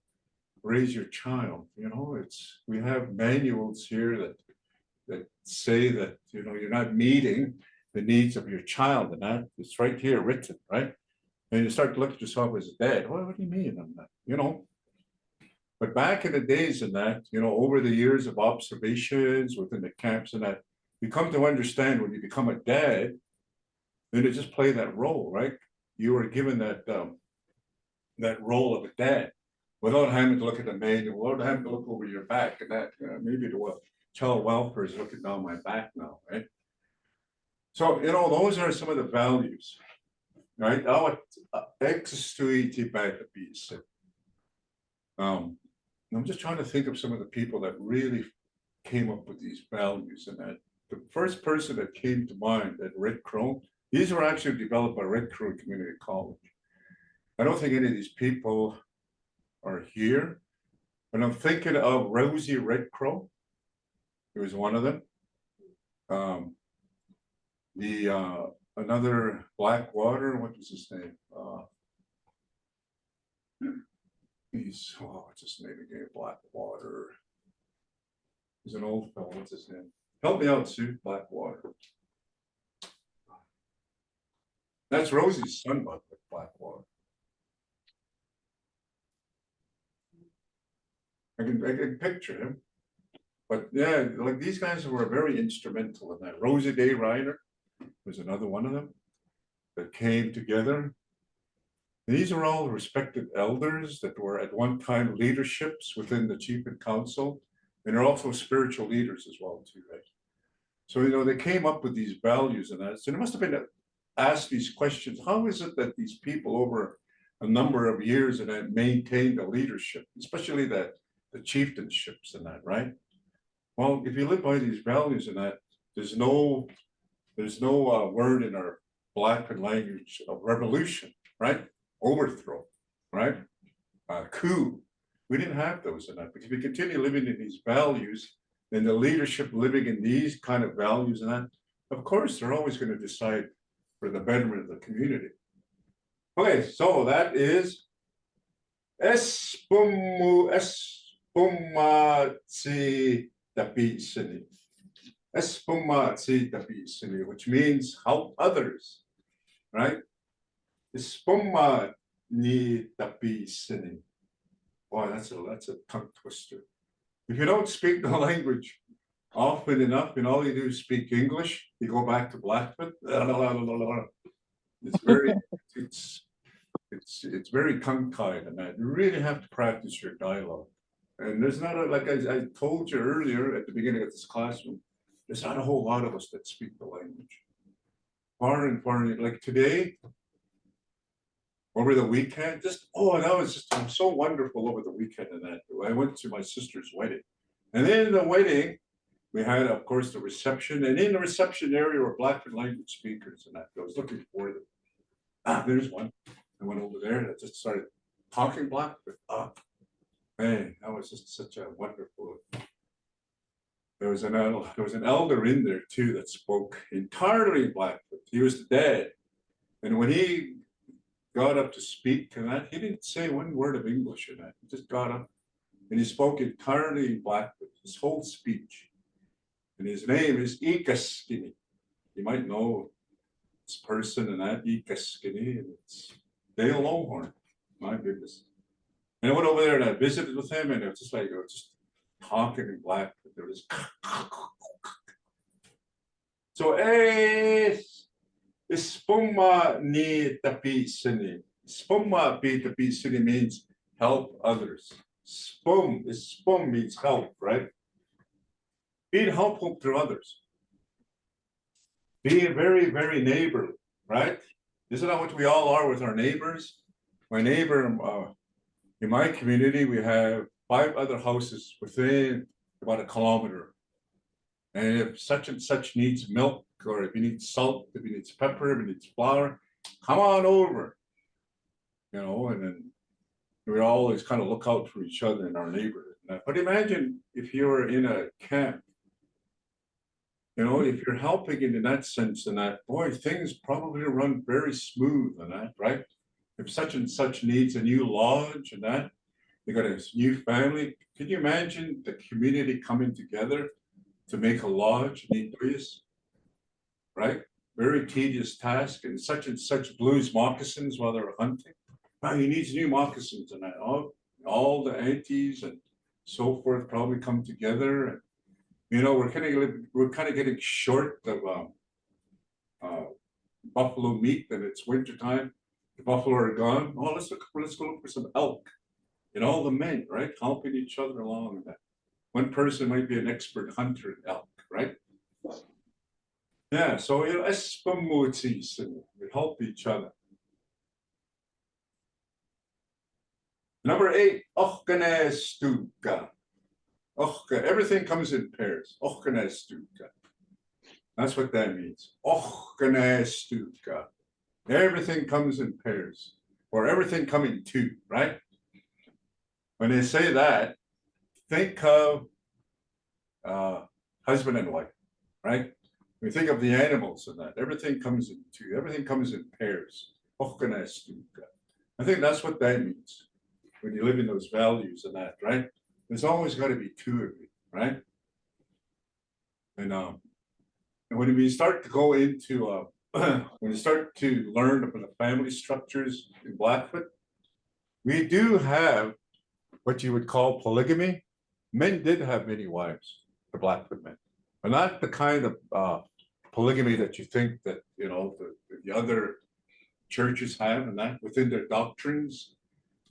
raise your child. We have manuals here that say that you're not meeting the needs of your child, and that it's right here written, right? And you start to look at yourself as a dad. What do you mean on that? But back in the days and that, over the years of observations within the camps and that, you come to understand when you become a dad, then you just play that role, right? You were given that role of a dad without having to look at the manual, without having to look over your back and that. Maybe the child welfare is looking down my back now, right? So, those are some of the values. Right? I'm just trying to think of some of the people that really came up with these values, and that the first person that came to mind at Red Crow, these were actually developed by Red Crow Community College. I don't think any of these people are here, but I'm thinking of Rosie Red Crow. It was one of them. Another Blackwater, what was his name? What's his name again? Blackwater. He's an old fellow. What's his name? Help me out, Sue. Blackwater. That's Rosie's son, by Blackwater. I can picture him. But yeah, like these guys were very instrumental in that. Rosie Day Ryder was another one of them that came together. These are all respected elders that were at one time leaderships within the Chief and Council, and they're also spiritual leaders as well too, right? So they came up with these values and that. So they must have been asked these questions. How is it that these people over a number of years and then maintained the leadership, especially the chieftainships and that, right? Well, if you live by these values and that, there's no word in our Blackfoot language of revolution, right? Overthrow, right? Coup. We didn't have those in that, because if we continue living in these values, then the leadership living in these kind of values and that, of course, they're always going to decide for the betterment of the community. Okay, so that is Espumatsi Tapisini. Espumatsi Tapisini, which means help others, right? Espuma ni Tapisini. Boy, that's a tongue twister. If you don't speak the language often enough, and all you do is speak English, you go back to Blackfoot. It's very, it's very tongue-tied, and you really have to practice your dialogue. And there's not like I told you earlier at the beginning of this classroom, there's not a whole lot of us that speak the language. Far and far, like today, over the weekend, that was just so wonderful over the weekend. And that I went to my sister's wedding, and in the wedding, we had, of course, the reception, and in the reception area were Blackfoot language speakers, and I was looking for them. There's one. I went over there and I just started talking Blackfoot. Man, that was just such a wonderful. There was an elder in there too that spoke entirely Blackfoot. He was the dad, and when he got up to speak to that, he didn't say one word of English in that. He just got up and he spoke entirely in Blackfoot, his whole speech. And his name is Ikaskini. You might know this person and that, Ikaskini, and it's Dale Longhorn. My goodness. And I went over there and I visited with him, and it was just like, just talking in Blackfoot. There was so Spuma ni tapisini. Spuma pi tapisini means help others. Spum means help, right? Being helpful to others. Being very, very neighborly, right? Isn't that what we all are with our neighbors? My neighbor, in my community, we have 5 other houses within about a kilometer. And if such and such needs milk, or if he needs salt, if he needs pepper, if he needs flour, come on over. You know, and then we always kind of look out for each other in our neighborhood. But imagine if you were in a camp, you know, if you're helping in that sense, and that, boy, things probably run very smooth and that, right? If such and such needs a new lodge and that, you got a new family. Can you imagine the community coming together to make a lodge, right? Very tedious task, and such blues moccasins while they were hunting. Wow, he needs new moccasins and that. All the aunties and so forth probably come together, and you know, we're kind of getting short of buffalo meat, and it's winter time. The buffalo are gone. Oh, let's go look for some elk. You know, the men, right, helping each other along. And that one person might be an expert hunter in elk, right? Yeah, so you know, and we help each other. Number 8, ochkanestuka. Everything comes in pairs. Ochkanestuka. That's what that means. Ochkanestuka. Everything comes in pairs, or everything coming two, right? When they say that, think of husband and wife, right? We think of the animals and that. Everything comes in two. Everything comes in pairs. Ochkanestuka. I think that's what that means when you live in those values and that, right? There's always got to be 2 of you, right? And when we start to go into when you start to learn about the family structures in Blackfoot, we do have what you would call polygamy. Men did have many wives, the Blackfoot men, but not the kind of polygamy that you think that, you know, the other churches have, and that within their doctrines,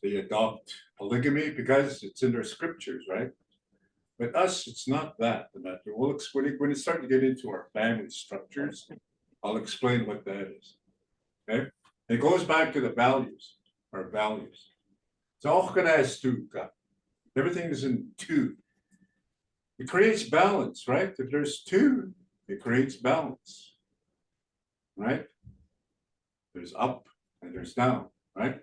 they adopt polygamy because it's in their scriptures, right? But us, it's not that. We'll explain when you start to get into our family structures. I'll explain what that is. Okay, it goes back to the values. our values. So auch as two. Everything is in two. It creates balance, right? If there's two, it creates balance, right? There's up and there's down, right?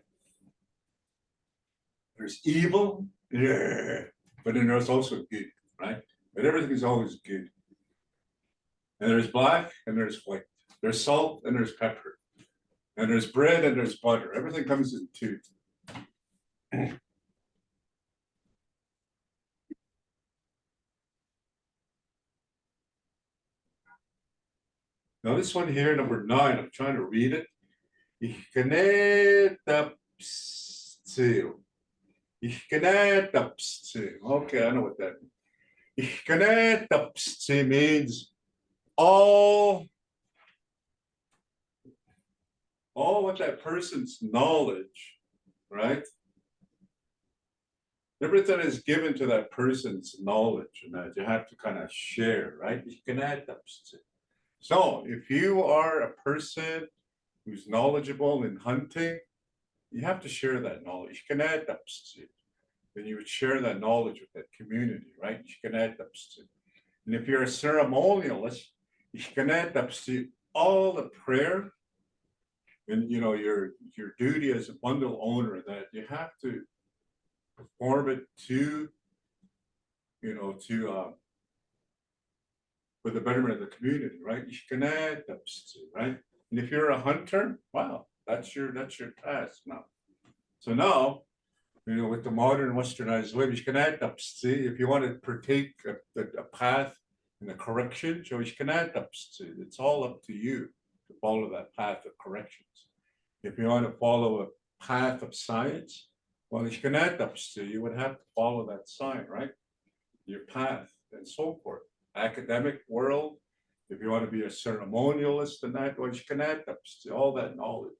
There's evil, yeah, but then there's also good, right? But everything is always good. And there's black and there's white. There's salt and there's pepper. And there's bread and there's butter. Everything comes in two. Now this one here, number 9, I'm trying to read it. Ich kenne Ich kenne Okay, I know what that means. Ich kenne means all what that person's knowledge, right? Everything is given to that person's knowledge, and that you have to kind of share, right? Ich kenne So if you are a person who's knowledgeable in hunting, you have to share that knowledge. Then you would share that knowledge with that community, right? And if you're a ceremonialist, all the prayer and your duty as a bundle owner, that you have to perform it to for the betterment of the community, right? Right? And if you're a hunter, wow, that's your task now. So now, with the modern westernized way, if you want to partake a path in the correction, it's all up to you to follow that path of corrections. If you want to follow a path of science, well, you would have to follow that sign, right? Your path and so forth. Academic world, if you want to be a ceremonialist and that, well, all that knowledge.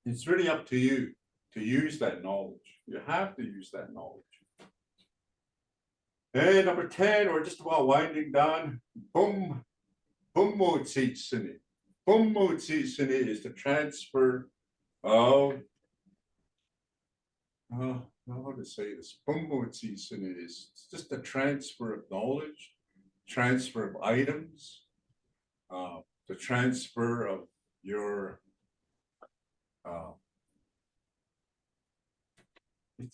It's really up to you to use that knowledge. You have to use that knowledge. And number 10, we're just about winding down. Boom, Bummotitsini. Bummotitsini is the transfer of, how to say this? Bummotitsini is just the transfer of knowledge, transfer of items, the transfer of your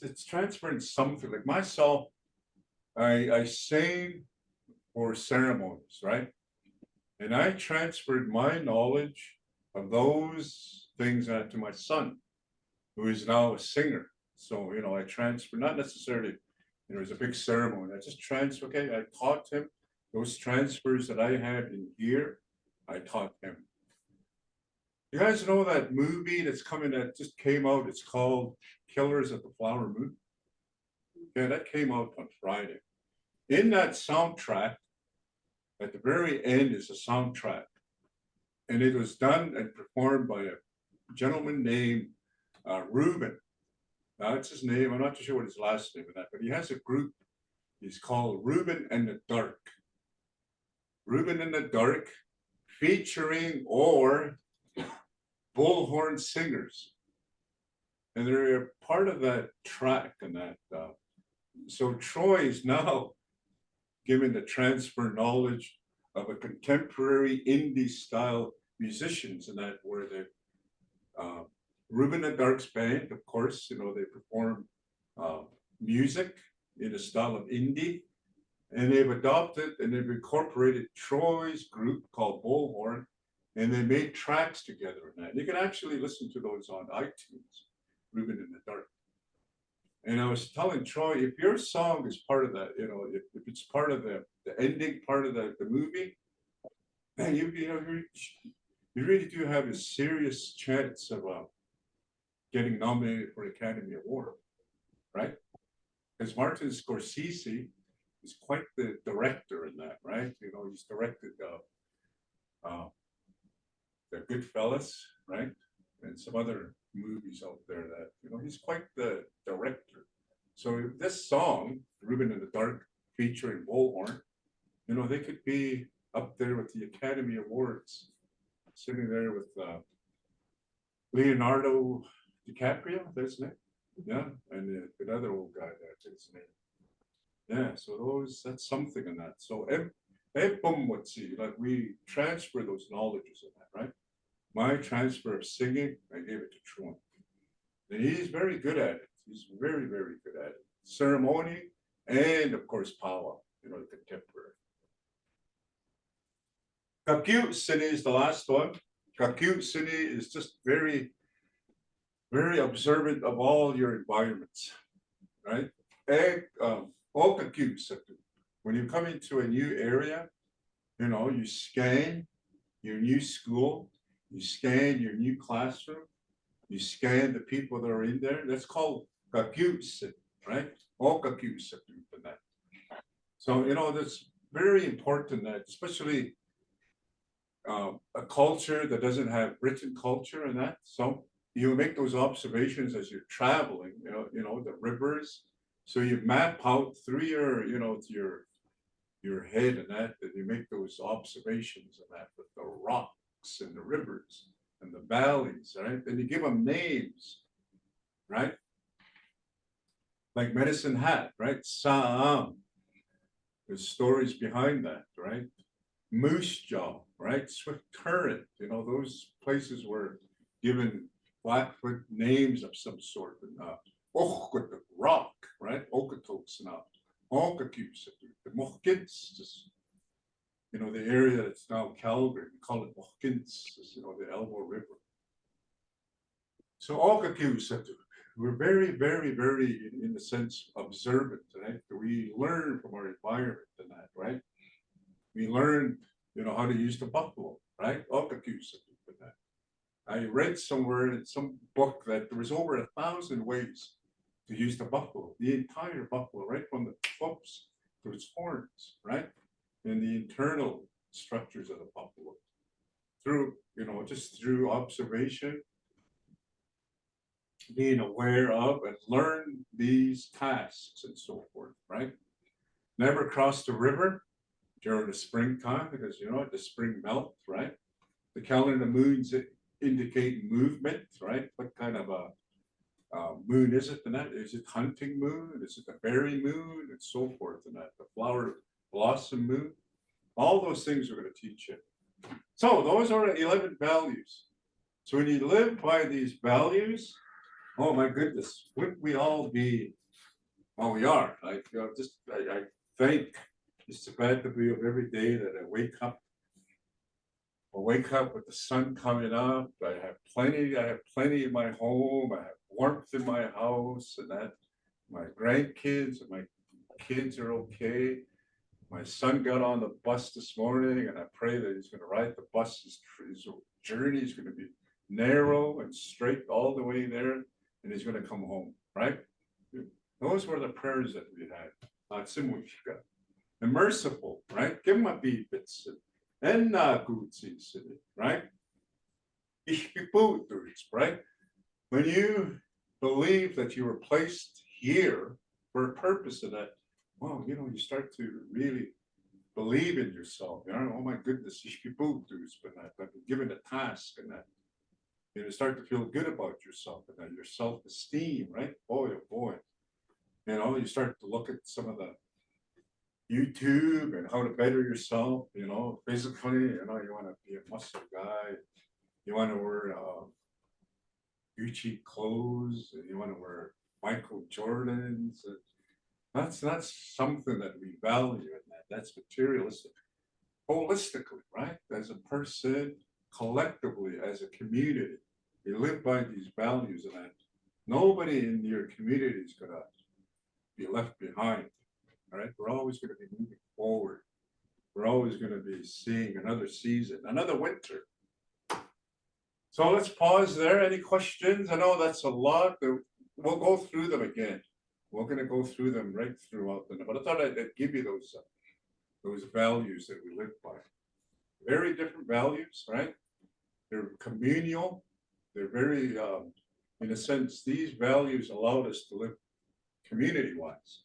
it's transferring something. Like myself, I sing for ceremonies, right? And I transferred my knowledge of those things to my son, who is now a singer. So, I transferred, not necessarily, it was a big ceremony. I just transferred, okay, I taught him those transfers that I had in here, I taught him. You guys know that movie that's coming, that just came out? It's called Killers of the Flower Moon. Yeah, that came out on Friday. In that soundtrack, at the very end is a soundtrack. And it was done and performed by a gentleman named Ruben. That's his name. I'm not too sure what his last name is, but he has a group. He's called Ruben and the Dark. Ruben and the Dark, featuring bullhorn singers. And they're part of that track and that. So Troy is now given the transfer knowledge of a contemporary indie style musicians, and that where the Ruben and Dark's band, of course, they perform music in a style of indie, and they've adopted and they've incorporated Troy's group called Bullhorn, and they made tracks together in that. You can actually listen to those on iTunes, Ruben in the Dark. And I was telling Troy, if your song is part of that, if it's part of the ending part of the movie, man, you really do have a serious chance of getting nominated for an Academy Award, right? Because Martin Scorsese is quite the director in that, right? He's directed the Goodfellas, right? And some other movies out there that, he's quite the director. So this song, Ruben in the Dark, featuring Bullhorn, they could be up there with the Academy Awards, sitting there with Leonardo DiCaprio, that's his name. Yeah, and the other old guy, that's his name. Yeah, so that's something in that. So what's like we transfer those knowledges in that, right? My transfer of singing, I gave it to Truman. And he's very good at it. He's very, very good at it. Ceremony and of course powwow, you know, the contemporary. Kakute City is the last one. Kakute City is just very, very observant of all your environments, right? And all Kakute City. When you come into a new area, you know, you scan your new school, you scan your new classroom, you scan the people that are in there. That's called Kakute City, right? All Kakute City. So, you know, that's very important that, especially a culture that doesn't have written culture and that. So you make those observations as you're traveling, you know, the rivers. So you map out through your, you know, your head and that, and you make those observations and that with the rocks and the rivers and the valleys, right? And you give them names, right? Like Medicine Hat, right? Saam. There's stories behind that, right? Moose Jaw, right? Swift Current, you know, those places were given Blackfoot names of some sort. And the Rock, right? Okotoks now. Okakuse, the Mohkins, you know, the area that's now Calgary, we call it Mohkins, you know, the Elbow River. So Okakuse, we're very, very, very, in the sense, observant, right? We learn from our environment and that, right? We learn, you know, how to use the buffalo, right? Okakuse. I read somewhere in some book that there was over 1,000 ways to use the buffalo, the entire buffalo, right from the hoofs to its horns, right? And the internal structures of the buffalo. Through, you know, just through observation, being aware of and learn these tasks and so forth, right? Never cross the river during the springtime because, you know, the spring melt, right? The calendar moons indicate movement, right? What kind of a moon is it? And that is it hunting moon? Is it the berry moon and so forth? And that the flower blossom moon? All those things we're going to teach you. So those are 11 values. So when you live by these values, oh my goodness, wouldn't we all be? Well, we are. I think it's too bad to be of every day that I wake up with the sun coming up. I have plenty in my home. I have warmth in my house, and that my grandkids and my kids are okay. My son got on the bus this morning, and I pray that he's going to ride the bus. His journey is going to be narrow and straight all the way there, and he's going to come home, right? Those were the prayers that we had. And merciful, right? Give him a beat, and good seeds, right? Right? When you believe that you were placed here for a purpose of that, well, you know, you start to really believe in yourself. You know, oh my goodness, but I've been given a task and that. You start to feel good about yourself and that your self-esteem, right? Boy, oh boy. You know, you start to look at some of the YouTube and how to better yourself, you know, physically, you know, you want to be a muscle guy, you want to wear Gucci clothes, and you want to wear Michael Jordans. That's something that we value, and that's materialistic. Holistically, right? As a person, collectively, as a community, you live by these values, and that nobody in your community is going to be left behind. All right, we're always going to be moving forward. We're always going to be seeing another season, another winter. So let's pause there. Any questions? I know that's a lot. We'll go through them again. We're going to go through them right throughout the. But I thought I'd give you those values that we live by. Very different values, right? They're communal. They're very, in a sense, these values allowed us to live community-wise.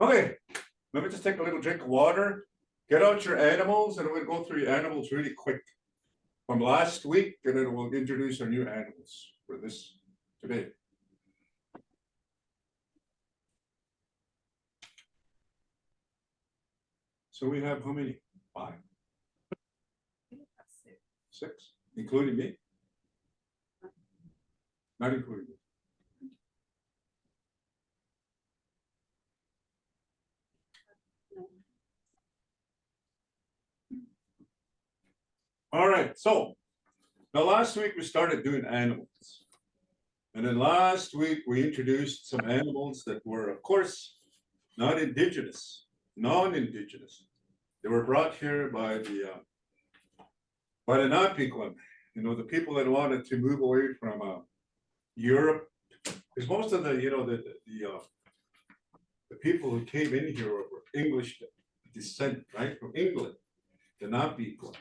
Okay, let me just take a little drink of water. Get out your animals, and we'll go through your animals really quick. From last week, and then we'll introduce our new animals. for this today. So we have how many? 5, That's it. 6, including me? Not including me. All right, so now last week we started doing animals. And then last week we introduced some animals that were, of course, not indigenous, non-indigenous. They were brought here by the non-people, you know, the people that wanted to move away from Europe. Because most of the, you know, the people who came in here were English descent, right, from England, the non-people.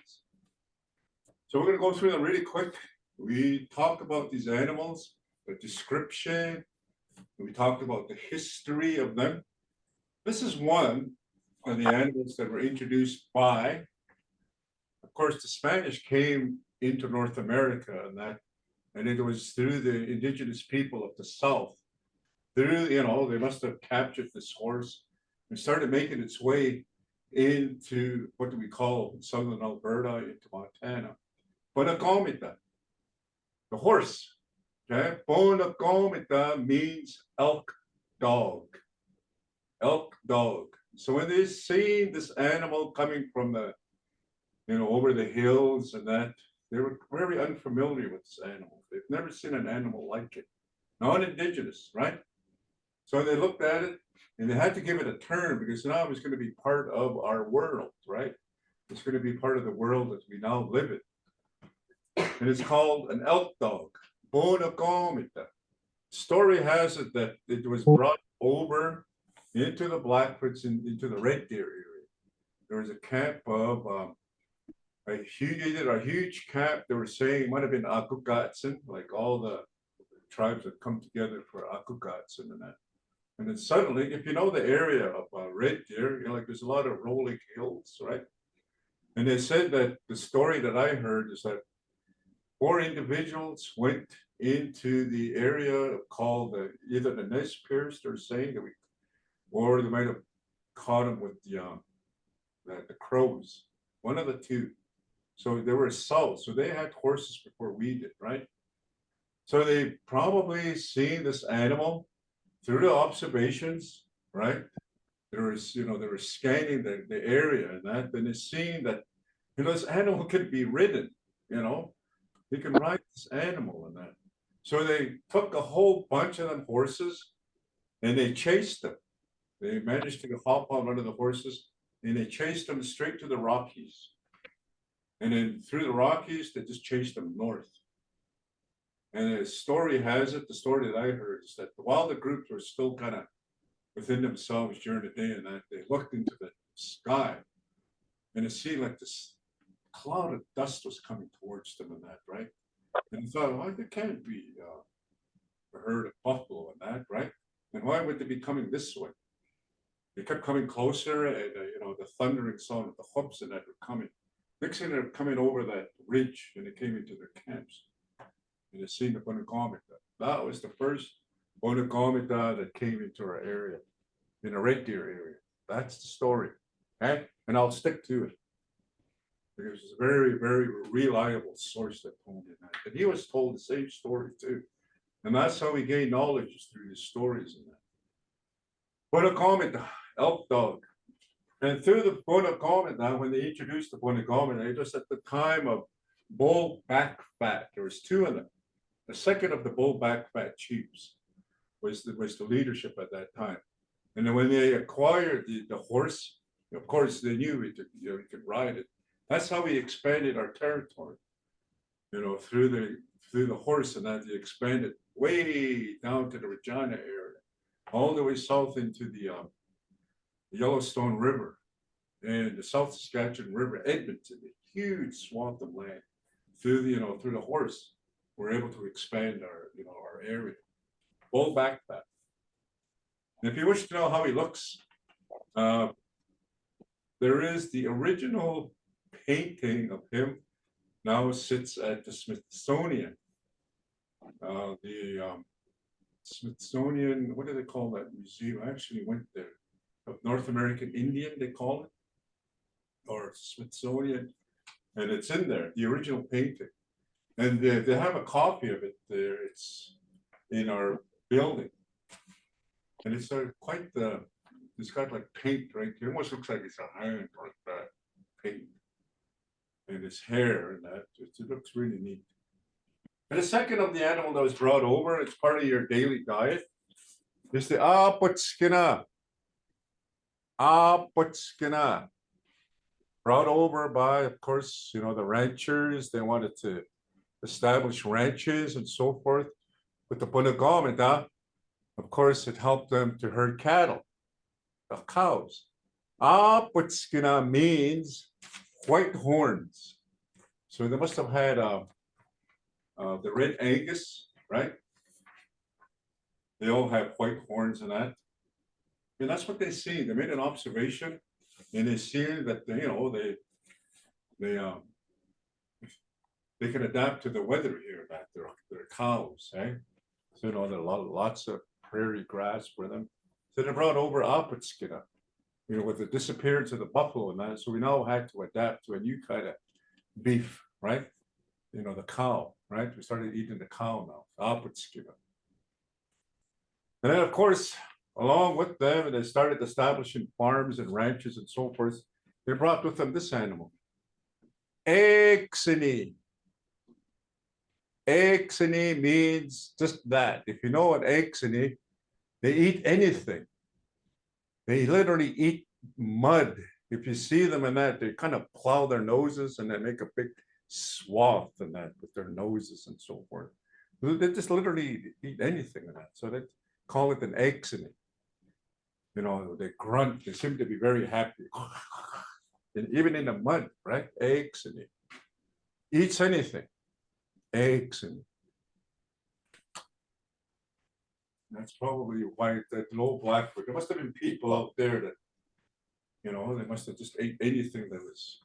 So we're going to go through them really quick. We talked about these animals, the description. We talked about the history of them. This is one of the animals that were introduced by, of course, the Spanish came into North America and it was through the indigenous people of the South. Through, you know, they must have captured this horse and started making its way into what do we call southern Alberta, into Montana. Bonacomita, the horse. Okay, Bonacomita means elk dog. Elk dog. So when they see this animal coming from the, you know, over the hills and that, they were very unfamiliar with this animal. They've never seen an animal like it. Non-indigenous, right? So they looked at it and they had to give it a turn because now it was going to be part of our world, right? It's going to be part of the world that we now live in. And it's called an elk dog. Bonacomita. Story has it that it was brought over into the Blackfoots and into the Red Deer area. There was a camp of a huge camp. They were saying it might have been Akugatsin, like all the tribes that come together for Akugatsin and that. And then suddenly, if you know the area of Red Deer, you know, like there's a lot of rolling hills, right? And they said that the story that I heard is that 4 individuals went into the area called either the Nez Perce, they're saying that or they might have caught them with the crows, one of the two. So they were south, so they had horses before we did, right? So they probably seen this animal through the observations, right? There was, you know, they were scanning the area and that, and they seen that, you know, this animal could be ridden, you know, they can ride this animal and that. So they took a whole bunch of them horses and they chased them. They managed to hop on one of the horses and they chased them straight to the Rockies. And then through the Rockies, they just chased them north. And the story has it, the story that I heard is that while the groups were still kind of within themselves during the day and that, they looked into the sky and it seemed like this cloud of dust was coming towards them and that, right? And they thought, well, there can't be a herd of buffalo and that, right? And why would they be coming this way? They kept coming closer and, you know, the thundering sound of the hoofs and that were coming. Next thing they're coming over that ridge and they came into their camps. And they seen the Bonacomita. That was the first Bonacomita that came into our area, in the Red Deer area. That's the story. Okay? And I'll stick to it. Because it's a very, very reliable source that told me that. And he was told the same story too. And that's how we gain knowledge, is through his stories and that. Bonacomita, elk dog. And through the Bonacomita, when they introduced the Bonacomita, it was at the time of bull back fat. There was 2 of them. The second of the bull back fat chiefs was the leadership at that time. And then when they acquired the horse, of course they knew we could ride it. That's how we expanded our territory. You know, through the horse, and that they expanded way down to the Regina area, all the way south into the Yellowstone River and the South Saskatchewan River, Edmonton, a huge swath of land. Through the horse, we're able to expand our area. Bull back fat. And if you wish to know how he looks, there is the original painting of him now sits at the Smithsonian. The Smithsonian, what do they call that museum? I actually went there. Of North American Indian, they call it, or Smithsonian, and it's in there, the original painting. And they have a copy of it there. It's in our building. And it's quite it's got like paint right. It almost looks like it's a hand like that paint. And his hair and that. It looks really neat. And the second of the animal that was brought over, it's part of your daily diet, is the aputskina. Aputskina. Brought over by, of course, the ranchers. They wanted to establish ranches and so forth. With the Bunagomita, of course, it helped them to herd cattle, the cows. Aputskina means white horns. So they must have had the red Angus, right? They all have white horns and that. And that's what they see. They made an observation, and they see that they can adapt to the weather here. That they're cows, eh? So there are lots of prairie grass for them. So they brought over Aputskina, with the disappearance of the buffalo and that. So we now had to adapt to a new kind of beef, right? The cow, right? We started eating the cow now, Aputskina. And then, of course, along with them, they started establishing farms and ranches and so forth. They brought with them this animal, Axini. Axini means just that. If you know what Axini, they eat anything. They literally eat mud. If you see them in that, they kind of plow their noses and they make a big swath in that with their noses and so forth. They just literally eat anything in that. So they call it an Axini. They grunt. They seem to be very happy. And even in the mud, right? Axini. Eats anything. Axini. That's probably why that low Blackfoot. There must have been people out there that, they must have just ate anything that was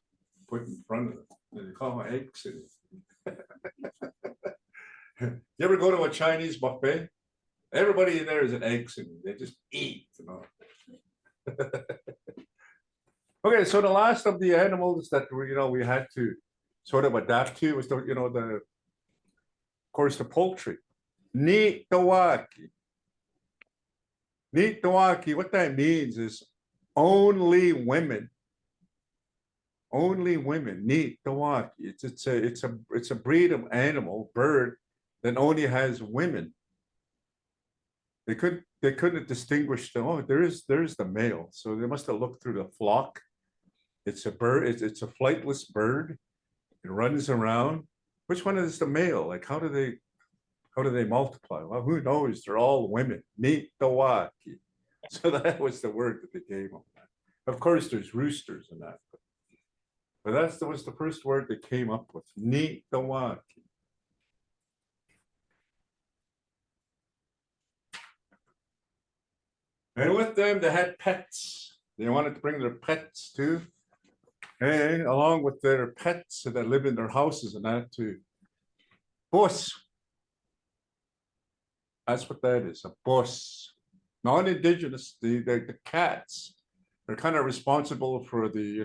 put in front of them. And they call them Axini. You ever go to a Chinese buffet? Everybody in there is an Axini. They just eat. Okay, so the last of the animals that we had to sort of adapt to was of course, the poultry. Nitawaki. Nitawaki, what that means is only women. Only women. Nitawaki. It's a breed of animal, bird, that only has women. They couldn't distinguish there's the male. So they must have looked through the flock. It's a bird, it's a flightless bird. It runs around. Which one is the male? Like how do they multiply? Well, who knows? They're all women. Nitawaki. So that was the word that they gave them. Of course, there's roosters in that. But that was the first word they came up with. Nitawaki. And with them, they had pets. They wanted to bring their pets too. And along with their pets that live in their houses and that to bos. That's what that is, a bos. Non-indigenous, the cats are kind of responsible for the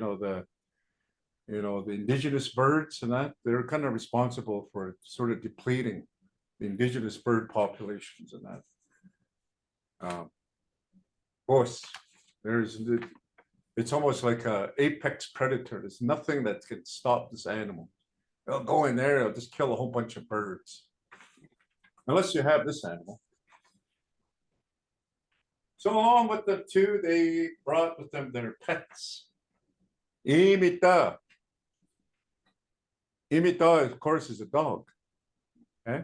indigenous birds and that. They're kind of responsible for sort of depleting the indigenous bird populations and that. Bos. It's almost like an apex predator. There's nothing that can stop this animal. They'll go in there, they'll just kill a whole bunch of birds. Unless you have this animal. So along with them too, they brought with them their pets. Imita. Imita, of course, is a dog. Okay.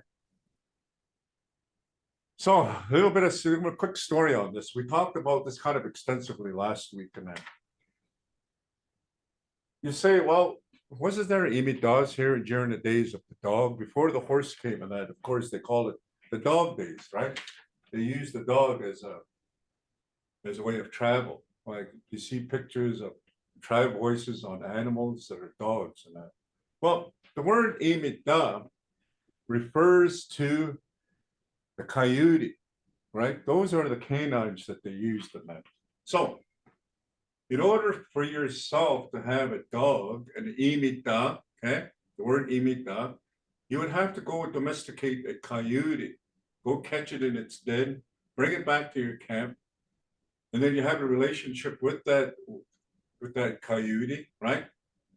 So a little bit of a quick story on this. We talked about this kind of extensively last week, and then you say, well, wasn't there imitas here during the days of the dog before the horse came? And that, of course, they called it the dog days, right? They used the dog as a way of travel. Like you see pictures of tribe voices on animals that are dogs and that. Well, the word imita refers to the coyote, right? Those are the canines that they used in that. So, in order for yourself to have a dog, an imita, okay, the word imita, you would have to go and domesticate a coyote, go catch it in its den, bring it back to your camp, and then you have a relationship with that coyote, right?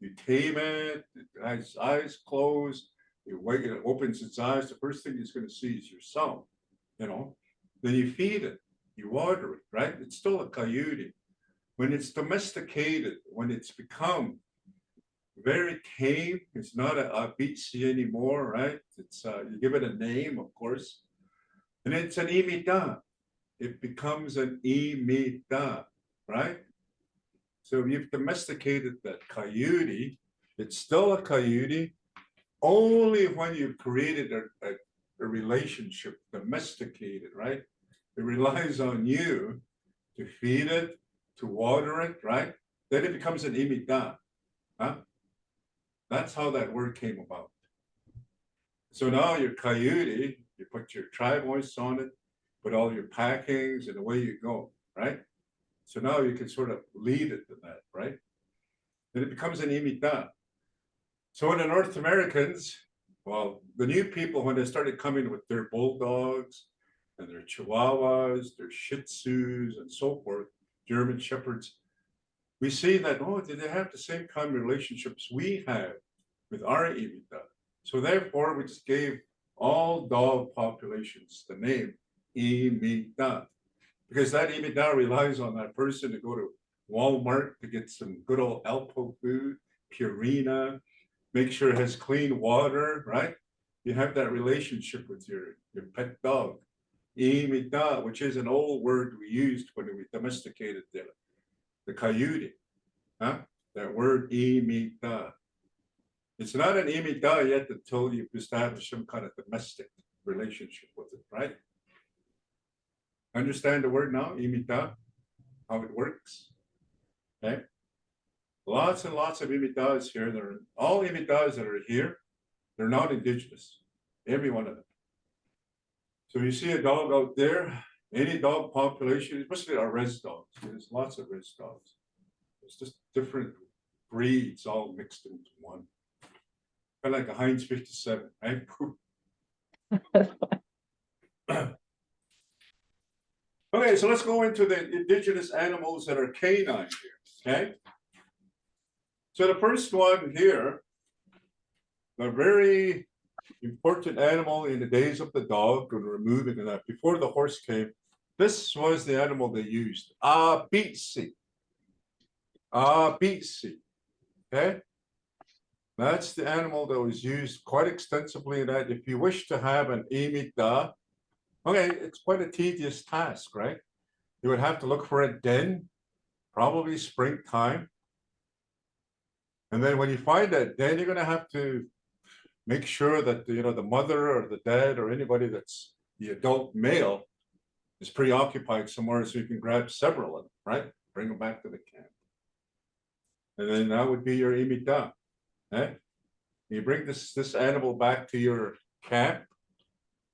You tame it, it has its eyes closed, you wake it, opens its eyes, the first thing it's going to see is yourself, you know. Then you feed it, you water it, right? It's still a coyote. When it's domesticated, when it's become very tame, it's not a beatsy anymore, right? It's you give it a name, of course, and it's an imita. It becomes an imita, right? So if you've domesticated that coyote, it's still a coyote, only when you've created a relationship, domesticated, right? It relies on you to feed it, to water it, right? Then it becomes an imita. Huh? That's how that word came about. So now your coyote, you put your tribe voice on it, put all your packings, and away you go, right? So now you can sort of lead it to that, right? Then it becomes an imita. So when the North Americans, well, the new people, when they started coming with their bulldogs and their chihuahuas, their shih tzus, and so forth, German shepherds, we see that, oh, did they have the same kind of relationships we have with our imita? So therefore, we just gave all dog populations the name imita, because that imita relies on that person to go to Walmart to get some good old Alpo food, Purina, make sure it has clean water, right? You have that relationship with your pet dog. Imita, which is an old word we used when we domesticated the coyote. Huh? That word imita. It's not an imita yet until you've established some kind of domestic relationship with it, right? Understand the word now, imita, how it works? Okay. Lots and lots of imitas here. They're all imitas that are here. They're not indigenous, every one of them. So you see a dog out there, any dog population, especially our res dogs. There's lots of res dogs. It's just different breeds all mixed into one. Kind of like a Heinz 57, right? Okay, so let's go into the indigenous animals that are canine here, okay? So the first one here, the very important animal in the days of the dog, and removing that before the horse came, this was the animal they used, a beatsy, okay? That's the animal that was used quite extensively in that. If you wish to have an imita, okay, it's quite a tedious task, right? You would have to look for a den, probably springtime. And then when you find that den, you're going to have to make sure that, you know, the mother or the dad or anybody that's the adult male is preoccupied somewhere so you can grab several of them, right? Bring them back to the camp. And then that would be your imita. Eh? You bring this animal back to your camp.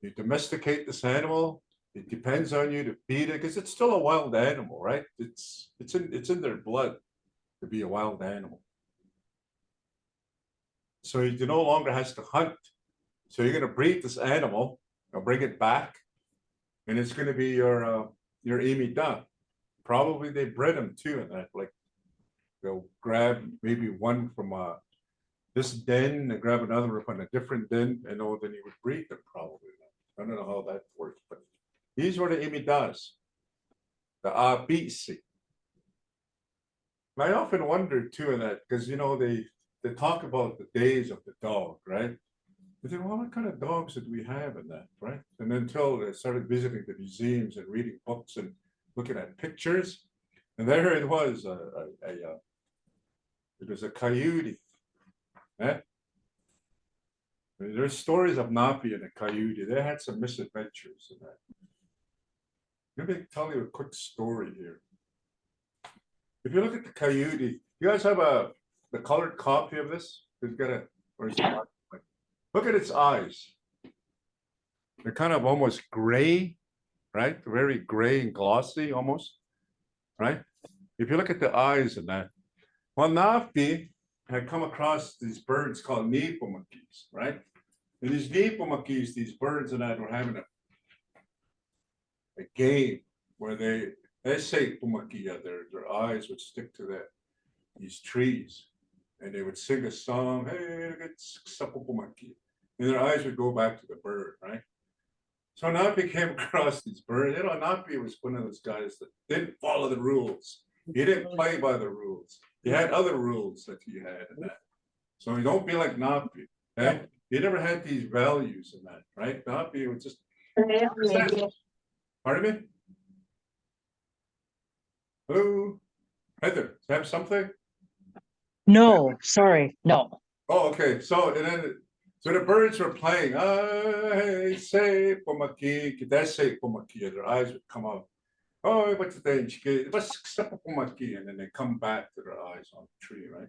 You domesticate this animal. It depends on you to feed it because it's still a wild animal, right? It's in their blood to be a wild animal. So you no longer has to hunt. So you're going to breed this animal, or bring it back, and it's going to be your imita. Probably they bred them too, and that like they'll grab maybe one from this den and grab another from a different den, and then you would breed them probably. I don't know how that works, but these were the imitas, the abisi. I often wonder too in that because you know they talk about the days of the dog, right? I think, well, what kind of dogs did we have in that, right? And then until they started visiting the museums and reading books and looking at pictures, and there it was it was a coyote. Eh? There's stories of Napi and a coyote. They had some misadventures in that. Let me tell you a quick story here. If you look at the coyote, you guys have the colored copy of this? It's got a, or is it not? Look at its eyes. They're kind of almost gray, right? Very gray and glossy almost, right? If you look at the eyes in that, well, Nafi had come across these birds called nipomakis, right? And these nipomakis, these birds and that were having a game where they say pumakia, their eyes would stick to these trees, and they would sing a song, hey, it's sapupumaki. And their eyes would go back to the bird, right? So Napi came across these birds. You know, Napi was one of those guys that didn't follow the rules. He didn't play by the rules. He had other rules that he had in that. So you don't be like Napi. Okay? He never had these values in that, right? Napi was just. Pardon me? Hello? Heather, have something? No, sorry, no. Oh, okay. So so the birds were playing. Hey, say pomaki, kidese pomaki. Their eyes would come out. Oh, what's the thing? What's pomaki? And then they come back to their eyes on the tree, right?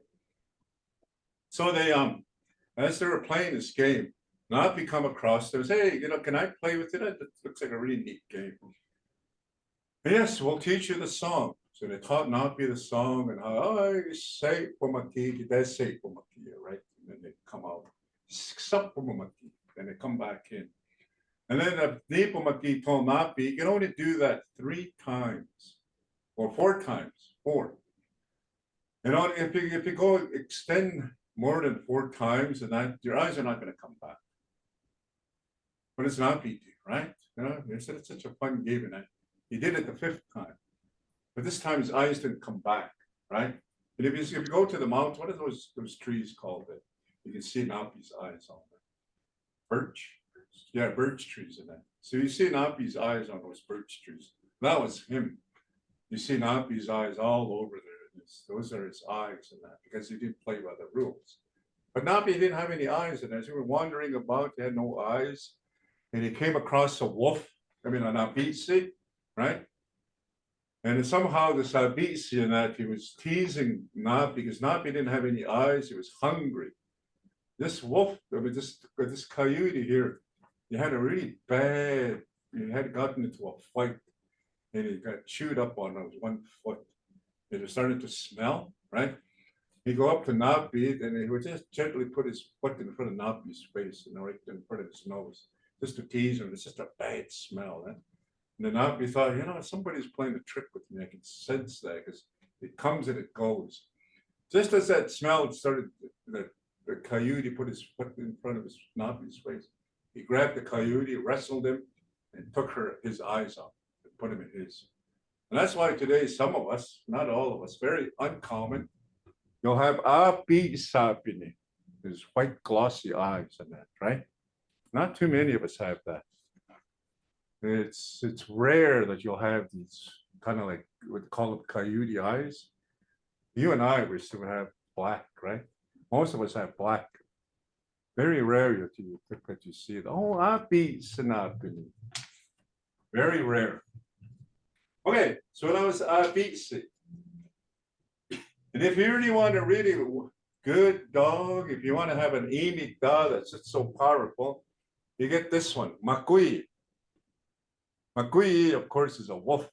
So they as they were playing this game, Napi come across them. Hey, can I play with it? It looks like a really neat game. Yes, we'll teach you the song. So they taught Napi the song and how I say pomaki, kidese pomaki, right? And then they come out. And they come back in. And then the Nipomaki told Napi, you can only do that 3 times or 4 times. 4. If you go extend more than 4 times, and that your eyes are not going to come back. But it's Napi, right? They said it's such a fun game, and he did it the 5th time. But this time his eyes didn't come back, right? And if you go to the mountain, what are those trees called? That you can see Napi's eyes on them. Birch? Yeah, birch trees in that. So you see Napi's eyes on those birch trees. That was him. You see Napi's eyes all over there. Those are his eyes in that, because he didn't play by the rules. But Napi didn't have any eyes in there. As he was wandering about, he had no eyes. And he came across a wolf, a Nabisi, right? And somehow the Sabisi in that he was teasing Napi because Napi didn't have any eyes. He was hungry. This wolf, this coyote here, he had a really bad, he had gotten into a fight and he got chewed up on his 1 foot. It was starting to smell, right? He'd go up to Napi and he would just gently put his foot in front of Napi's face, right in front of his nose, just to tease him. It's just a bad smell, right? And then Napi thought, somebody's playing a trick with me. I can sense that because it comes and it goes. Just as that smell started, the coyote put his foot in front of Napi's face. He grabbed the coyote, wrestled him, and took his eyes off and put him in his. And that's why today, some of us, not all of us, very uncommon, you'll have api sapini, his white glossy eyes and that, right? Not too many of us have that. It's rare that you'll have these kind of like what they call it coyote eyes. You and I, we still have black, right? Most of us have black. Very rare that you see it. Oh, api sanapini. Very rare. Okay, so that was abisi. And if you really want a really good dog, if you want to have an imig dog that's just so powerful, you get this one, makui. Makui, of course, is a wolf.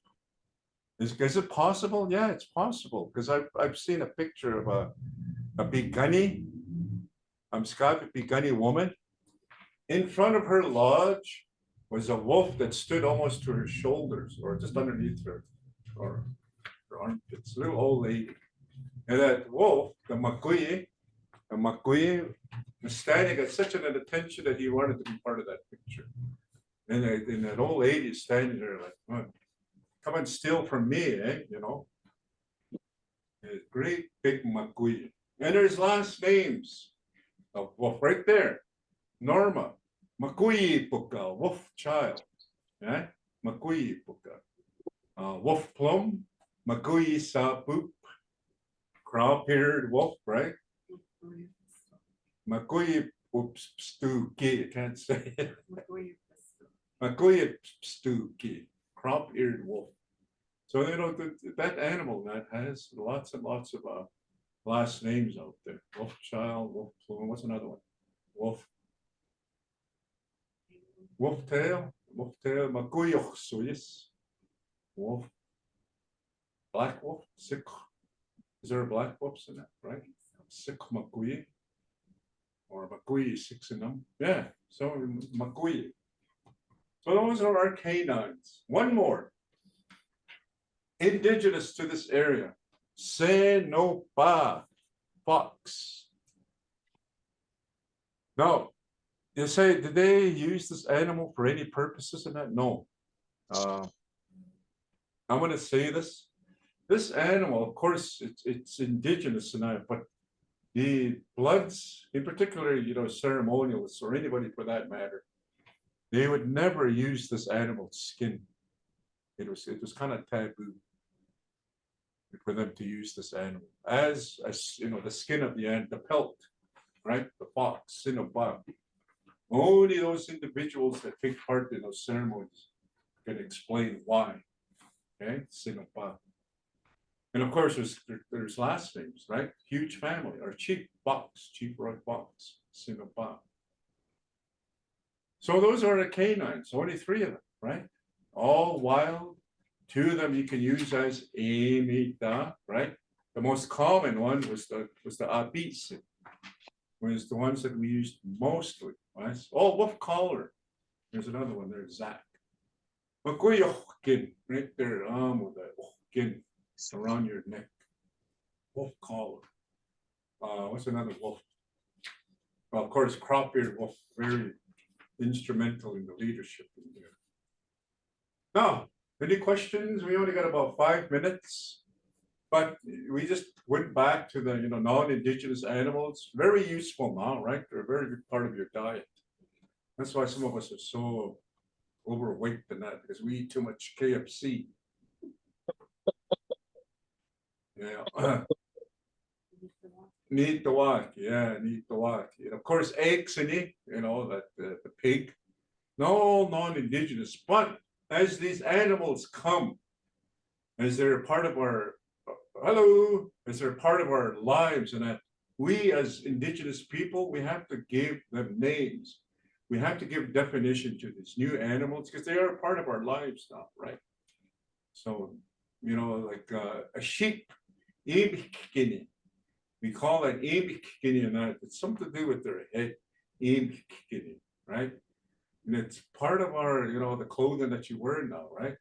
Is it possible? Yeah, it's possible because I've seen a picture of a Bigani, Skype Bigani woman. In front of her lodge was a wolf that stood almost to her shoulders or just underneath her armpits, a little old lady. And that wolf, the Makui was standing at such an attention that he wanted to be part of that picture. And that old lady is standing there like, come and steal from me, eh? A great big Makui. And there's last names of wolf right there. Norma, Makui Puka, wolf child. Yeah? Makui Puka. Wolf plum, Makui sa poop. Crow-haired wolf, right? Makui Stuki, I can't say it. Makui Stuki, crop-eared wolf. So that animal that has lots and lots of last names out there. Wolf child, wolf plume. What's another one? Wolf. wolf tail, maguyoch, so yes. Wolf, black wolf, sick. Is there a black wolf in that, right? Sick maguy. Or maguy, 6 in them. Yeah, so maguy. So those are our canines. One more. Indigenous to this area. Senopa, fox. Now, you say, did they use this animal for any purposes in that? No. I'm going to say this. This animal, of course, it's indigenous in that, but the Bloods, in particular, ceremonialists or anybody for that matter, they would never use this animal's skin. It was kind of taboo for them to use this animal as the skin of the pelt, right? The fox, only those individuals that take part in those ceremonies can explain why. Okay, Sinopa. And of course, there's last names, right? Huge family. Our Chief Roy Fox, Sinopa. So those are the canines, only 3 of them, right? All wild. 2 of them you can use as emita, right? The most common one was the abitsi, was the ones that we used mostly, right? Oh, wolf collar. There's another one there, Zach. Maguyokin, right there, with that kin around your neck. Wolf collar. What's another wolf? Well, of course, crop-eared wolf, very instrumental in the leadership in there. Now, any questions? We only got about 5 minutes, but we just went back to the non-indigenous animals. Very useful now, right? They're a very good part of your diet. That's why some of us are so overweight than that, because we eat too much KFC. Yeah. Need the walk, yeah, need the walk. And of course, eggs in it, that the pig. No non-indigenous, but as these animals come, as they're part of our as they're part of our lives, and that we as indigenous people, we have to give them names. We have to give definition to these new animals because they are part of our lives now, right? So, like a sheep, we call that and that it's something to do with their head, right? And it's part of our, the clothing that you wear now, right?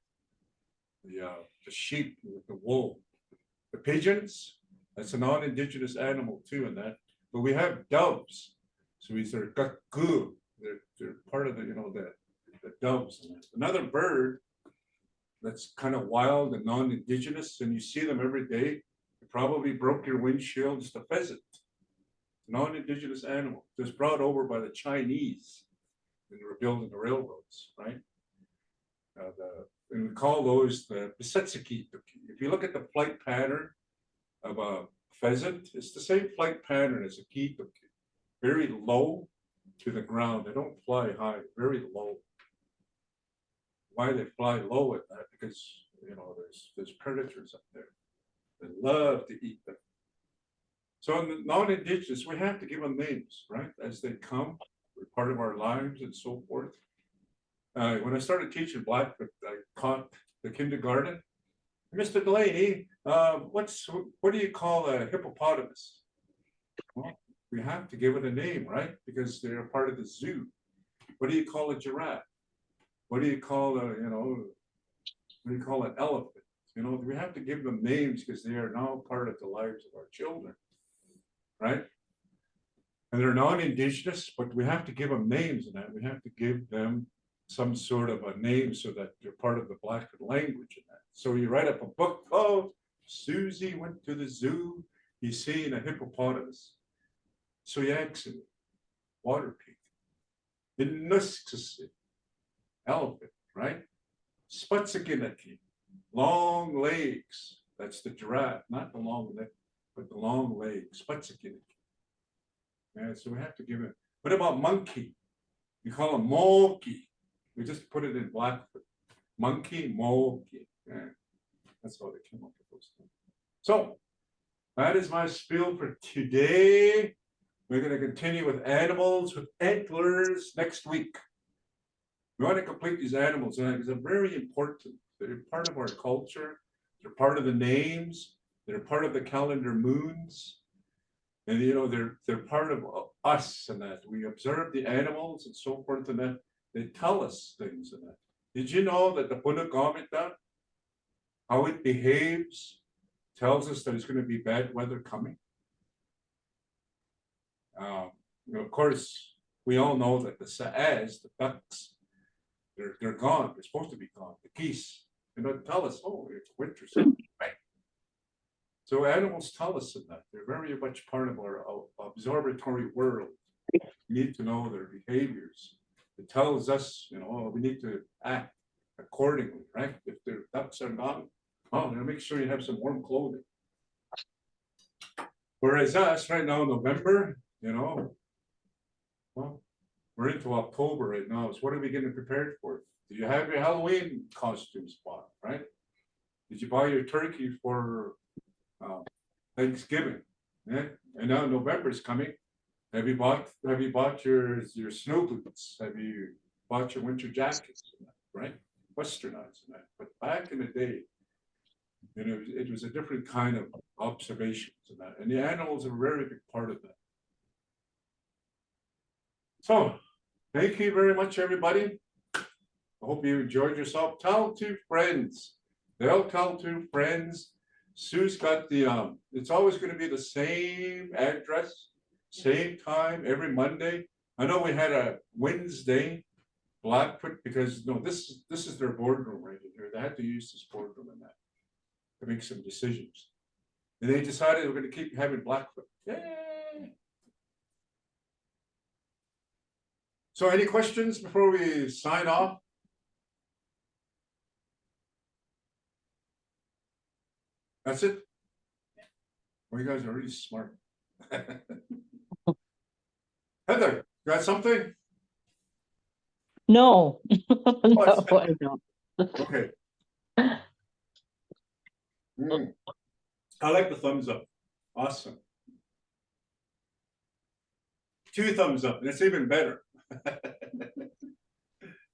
The sheep with the wool. The pigeons, that's a non-indigenous animal too, in that. But we have doves. So these are gaku. They're part of the, the doves. Another bird that's kind of wild and non-indigenous, and you see them every day. You probably broke your windshield. It's the pheasant. Non-indigenous animal, just brought over by the Chinese when they were building the railroads, right? And we call those the Bisetsuki. If you look at the flight pattern of a pheasant, it's the same flight pattern as a kitoki. Very low to the ground. They don't fly high, very low. Why they fly low at that? Because there's predators up there. They love to eat them. So in the non-indigenous, we have to give them names, right? As they come, they're part of our lives and so forth. When I started teaching Blackfoot, I taught the kindergarten. Mr. Delaney, what do you call a hippopotamus? Well, we have to give it a name, right? Because they're part of the zoo. What do you call a giraffe? What do you call what do you call an elephant? We have to give them names because they are now part of the lives of our children, right? And they're non-indigenous, but we have to give them names, and that we have to give them some sort of a name so that they're part of the Blackfoot language in that. So you write up a book, oh, Susie went to the zoo, he's seeing a hippopotamus. So you ask him, water pig, Innuskasi, elephant, right? Sputsakinaki, long legs. That's the giraffe, not the long neck, but the long legs, Sputsakinaki. Yeah, so we have to give it. What about monkey? You call him moki. We just put it in Blackfoot. Monkey, moki. Yeah, that's how they came up with those things. So that is my spiel for today. We're going to continue with animals with antlers next week. We want to complete these animals, and because they're very important. They're part of our culture. They're part of the names. They're part of the calendar moons. And you know, they're part of us, and that we observe the animals and so forth, and that they tell us things and that. Did you know that the Punagamita, how it behaves, tells us that it's going to be bad weather coming? You know, of course, we all know that the saas, the ducks, they're gone. They're supposed to be gone. The geese, you know, tell us, oh, it's winter season, right? So animals tell us that they're very much part of our observatory world. We need to know their behaviors. It tells us, you know, oh, we need to act accordingly, right? If their ducks are gone, oh, make sure you have some warm clothing. Whereas us right now, November, you know, well, we're into October right now. So what are we getting prepared for? Do you have your Halloween costumes bought, right? Did you buy your turkey for Thanksgiving? Yeah? And now November's coming. Have you bought your snow boots? Have you bought your winter jackets? Right? Westernized and that. But back in the day, you know, it was a different kind of observations and that. And the animals are a very big part of that. So, thank you very much, everybody. I hope you enjoyed yourself. Tell 2 friends. They'll tell 2 friends. Sue's got the, it's always going to be the same address, same time, every Monday. I know we had a Wednesday, Blackfoot, because no, this is their boardroom right in here. They had to use this boardroom and that to make some decisions. And they decided we're going to keep having Blackfoot. Yay! So any questions before we sign off? That's it? Well, you guys are really smart. Heather, got something? No. No, it's- I don't. Okay. I like the thumbs up. Awesome. 2 thumbs up, and it's even better.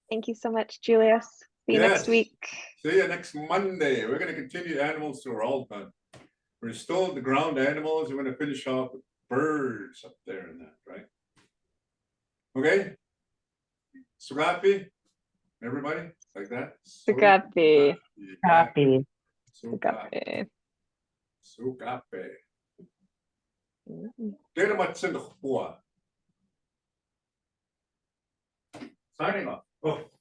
Thank you so much, Julius. See you next Yes. week. See you next Monday. We're going to continue animals till we're all done. We're still in the ground animals. We're going to finish off with birds up there and that, right? Okay? Sugapi? Everybody? Like that? Sugapi. Happy. Sugapi. Sugapi. Sugapi. Mm. Get much in the Signing off. Oh.